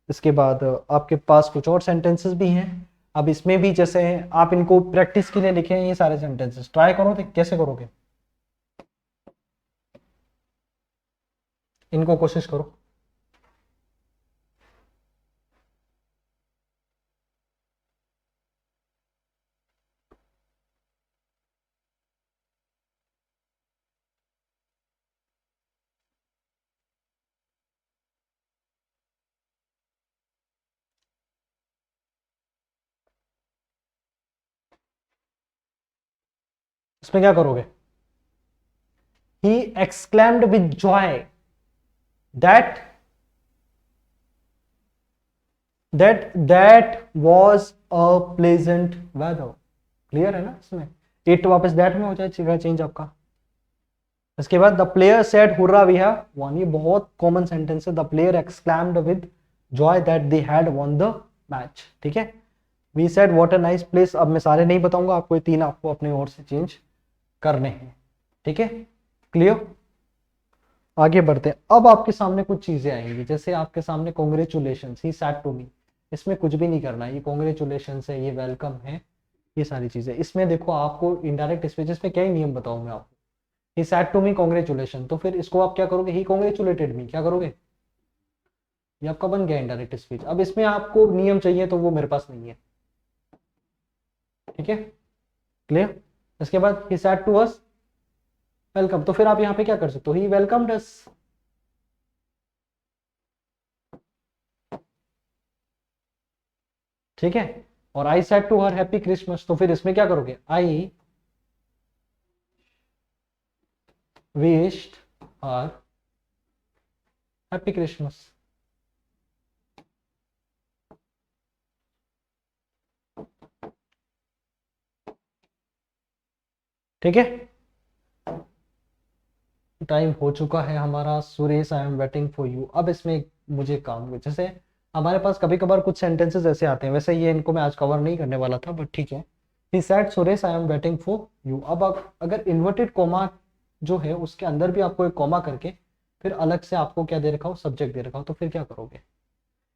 इसके बाद आपके पास कुछ और सेंटेंसेस भी हैं, अब इसमें भी जैसे आप इनको प्रैक्टिस के लिए लिखे हैं ये सारे सेंटेंसेस, ट्राई करो, तो कैसे करोगे, इनको कोशिश करो। इसमें क्या करोगे, he exclaimed with joy that that was a pleasant weather, clear है ना, इसमें इट वापस दैट में हो जाए चेंज आपका। इसके बाद the player said hurrah we have won, ये बहुत कॉमन सेंटेंस है, the player exclaimed with joy that they had won the match, ठीक है। We said what a nice place, अब मैं सारे नहीं बताऊंगा आपको, ये 3 आपको अपने ओर से चेंज करने हैं, ठीक है, क्लियर। आगे बढ़ते हैं, अब आपके सामने कुछ चीजें आएंगी, जैसे आपके सामने congratulation, he said to me, इसमें कुछ भी नहीं करना है, ये कॉन्ग्रेचुलेशन है, ये वेलकम है, ये सारी चीजें, इसमें देखो आपको इनडायरेक्ट स्पीचेस पे क्या ही नियम बताऊं मैं आपको, ही सैड टू मी कॉन्ग्रेचुलेशन, तो फिर इसको आप क्या करोगे, ही कॉन्ग्रेचुलेटेड मी, क्या करोगे, ये आपका बन गया इनडायरेक्ट स्पीच। अब इसमें आपको नियम चाहिए तो वो मेरे पास नहीं है, ठीक है, क्लियर। इसके बाद he said to us welcome, तो फिर आप यहाँ पे क्या कर सकते हो, ही वेलकम्ड अस, ठीक है। और I said to her happy Christmas, तो फिर इसमें क्या करोगे, I wished her happy Christmas, ठीक है। टाइम हो चुका है हमारा, Suresh I am waiting for you, अब इसमें मुझे काम है, जैसे हमारे पास कभी कभार कुछ सेंटेंसेस ऐसे आते हैं, वैसे ये इनको मैं आज कवर नहीं करने वाला था, बट ठीक है। He said Suresh I am waiting for you, अब अगर इन्वर्टेड कॉमा जो है उसके अंदर भी आपको एक कॉमा करके फिर अलग से आपको क्या दे रखा हो, सब्जेक्ट दे रखा हो, तो फिर क्या करोगे,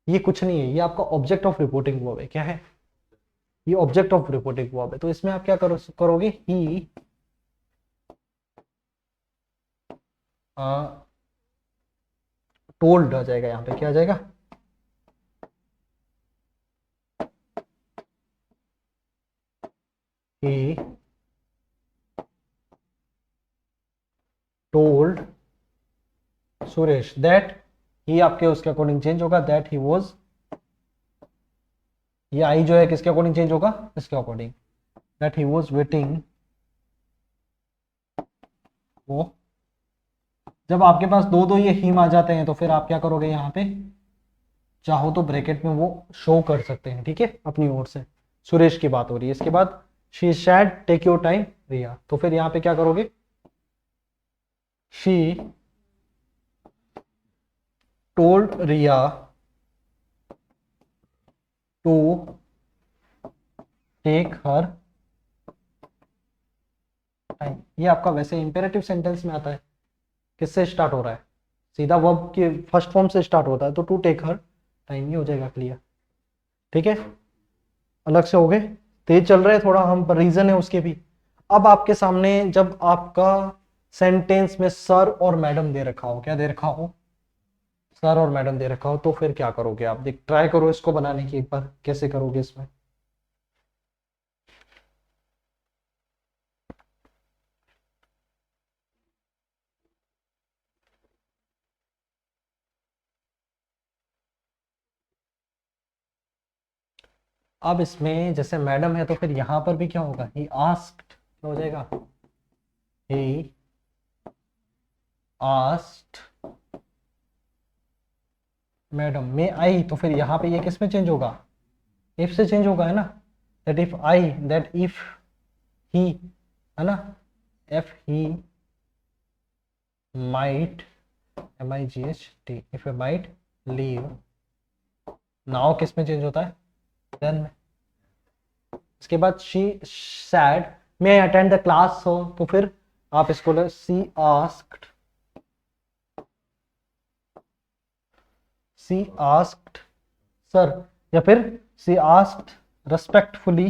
ये कुछ नहीं है, ये आपका ऑब्जेक्ट ऑफ रिपोर्टिंग वर्ब है, क्या है, ये ऑब्जेक्ट ऑफ रिपोर्टिंग वर्ब है, तो इसमें आप क्या करोगे, ही टोल्ड आ जाएगा, यहाँ पे क्या आ जाएगा, he told Suresh, that he आपके उसके अकॉर्डिंग चेंज होगा, दैट ही वॉज, ये आई जो है किसके अकॉर्डिंग चेंज होगा, इसके according, that he was waiting, वो, जब आपके पास दो दो ये हिम आ जाते हैं तो फिर आप क्या करोगे यहाँ पे, चाहो तो ब्रैकेट में वो शो कर सकते हैं, ठीक है, अपनी ओर से। सुरेश की बात हो रही है। इसके बाद she said take your time Riya, तो फिर यहाँ पे क्या करोगे, she told Riya to take her time. ये आपका वैसे इंपेरेटिव सेंटेंस में आता है, किससे स्टार्ट हो रहा है, सीधा वर्ब के फर्स्ट फॉर्म से स्टार्ट होता है, तो टू टेक हर टाइम ही हो जाएगा क्लियर, ठीक है। अलग से हो गए, तेज चल रहे हैं थोड़ा हम, पर रीजन है उसके भी। अब आपके सामने जब आपका सेंटेंस में सर और मैडम दे रखा हो, क्या दे रखा हो, सर और मैडम दे रखा हो, तो फिर क्या करोगे आप, देख ट्राई करो इसको बनाने की एक बार, कैसे करोगे इसमें। अब इसमें जैसे मैडम है तो फिर यहां पर भी क्या होगा, ही आस्क्ड, क्या हो जाएगा, he asked madam may I, तो फिर यहाँ पे ये किस में चेंज होगा, इफ से चेंज होगा, है ना, that if I, that if he, है ना, if he might, MIGHT, if a might leave, now किस में चेंज होता है, देन में। इसके बाद she said may I attend the class, हो तो फिर आप इसको she asked, she asked sir, या फिर she asked respectfully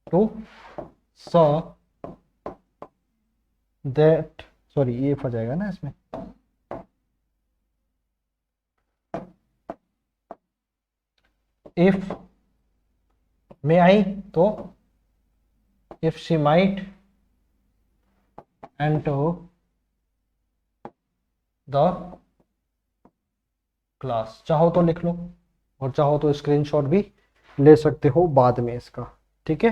to sir that, sorry ये फंस जाएगा ना इसमें, इफ मे आई, तो if she might enter the class, चाहो तो लिख लो और चाहो तो स्क्रीनशॉट भी ले सकते हो बाद में इसका, ठीक है।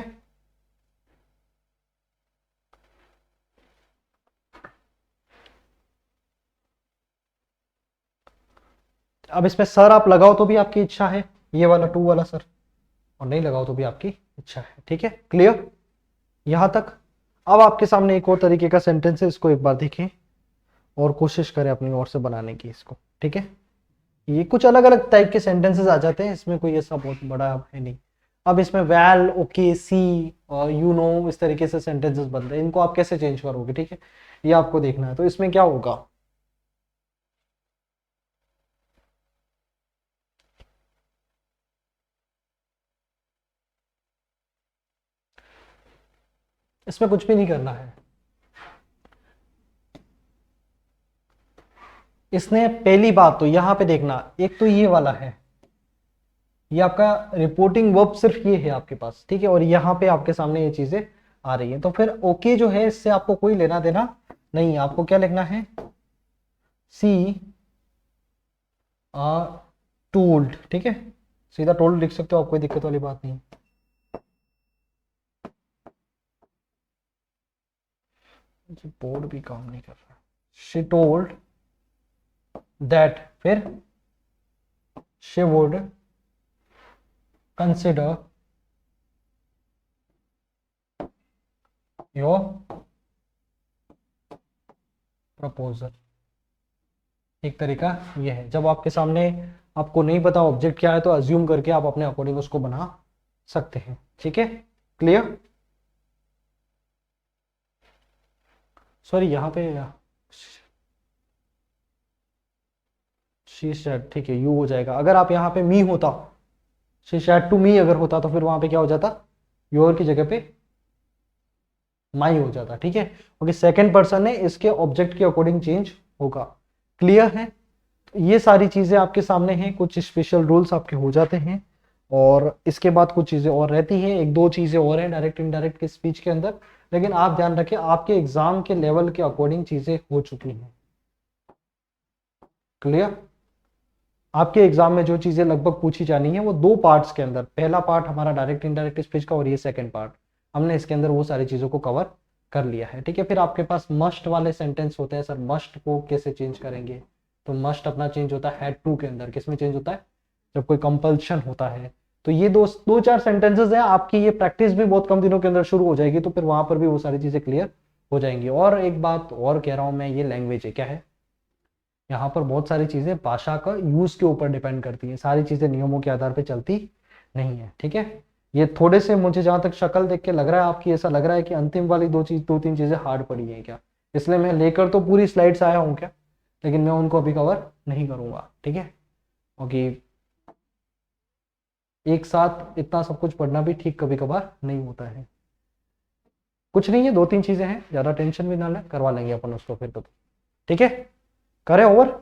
अब इसमें सर आप लगाओ तो भी आपकी इच्छा है, ये वाला टू वाला सर, और नहीं लगाओ तो भी आपकी इच्छा है, ठीक है, क्लियर यहां तक। अब आपके सामने एक और तरीके का सेंटेंस है, इसको एक बार देखें और कोशिश करें अपनी ओर से बनाने की इसको, ठीक है। ये कुछ अलग अलग टाइप के सेंटेंसेस आ जाते हैं, इसमें कोई ऐसा बहुत बड़ा है नहीं। अब इसमें well, okay, see, you know, इस तरीके से सेंटेंसेस बनते हैं, इनको आप कैसे चेंज करोगे, ठीक है, ये आपको देखना है। तो इसमें क्या होगा, इसमें कुछ भी नहीं करना है, इसने पहली बात तो यहाँ पे देखना, एक तो ये वाला है, ये आपका रिपोर्टिंग वर्ब सिर्फ ये है आपके पास, ठीक है, और यहाँ पे आपके सामने ये चीजें आ रही हैं, तो फिर ओके जो है इससे आपको कोई लेना देना नहीं है। आपको क्या लिखना है, सी टोल्ड, ठीक है, सीधा टोल्ड लिख सकते हो आप, कोई दिक्कत वाली बात नहीं। बोर्ड भी काम नहीं कर रहा, शी टोल्ड दैट, फिर she would consider your proposal. एक तरीका ये है, जब आपके सामने आपको नहीं पता ऑब्जेक्ट क्या है तो अज्यूम करके आप अपने अकॉर्डिंग उसको बना सकते हैं, ठीक है, क्लियर। सॉरी यहाँ पे शी सैड, ठीक है, यू हो जाएगा। अगर आप यहाँ पे मी होता, शी सैड टू मी अगर होता तो फिर वहां पे क्या हो जाता, योर की जगह पे माई हो जाता, ठीक है, क्योंकि सेकंड पर्सन है, इसके ऑब्जेक्ट के अकॉर्डिंग चेंज होगा, क्लियर है। ये सारी चीजें आपके सामने हैं, कुछ स्पेशल रूल्स आपके हो जाते हैं, और इसके बाद कुछ चीज़ें और रहती हैं, एक दो चीज़ें और हैं डायरेक्ट इनडायरेक्ट के स्पीच के अंदर, लेकिन आप ध्यान रखें आपके एग्जाम के लेवल के अकॉर्डिंग चीज़ें हो चुकी हैं। क्लियर? आपके एग्जाम में जो चीज़ें लगभग पूछी जानी है वो दो पार्ट्स के अंदर, पहला पार्ट हमारा डायरेक्ट इनडायरेक्ट स्पीच का और ये सेकंड पार्ट, हमने इसके अंदर वो सारी चीज़ों को कवर कर लिया है। ठीक है, फिर आपके पास मस्ट वाले सेंटेंस होते हैं। सर मस्ट को कैसे चेंज करेंगे? तो मस्ट अपना चेंज होता है हैड टू के अंदर। किस में चेंज होता है? जब कोई कंपल्शन होता है। तो ये दो दो चार सेंटेंसेस हैं, आपकी ये प्रैक्टिस भी बहुत कम दिनों के अंदर शुरू हो जाएगी, तो फिर वहां पर भी वो सारी चीजें क्लियर हो जाएंगी। और एक बात और कह रहा हूं मैं, ये लैंग्वेज है, क्या है, यहाँ पर बहुत सारी चीजें भाषा का यूज के ऊपर डिपेंड करती है, सारी चीजें नियमों के आधार पर चलती नहीं है। ठीक है, ये थोड़े से मुझे जहां तक शक्ल देख के लग रहा है आपकी, ऐसा लग रहा है कि अंतिम वाली दो तीन चीजें हार्ड पड़ी हैं क्या, इसलिए मैं लेकर तो पूरी स्लाइड्स आया हूँ क्या, लेकिन मैं उनको अभी कवर नहीं करूंगा। ठीक है, क्योंकि एक साथ इतना सब कुछ पढ़ना भी ठीक कभी कभार नहीं होता है। कुछ नहीं है, दो तीन चीजें हैं, ज्यादा टेंशन भी ना लें, करवा लेंगे अपन उसको फिर तो। ठीक है, करें ओवर।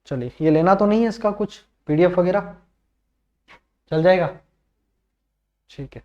चलिए, ये लेना तो नहीं है इसका कुछ पीडीएफ वगैरह, चल जाएगा? ठीक है।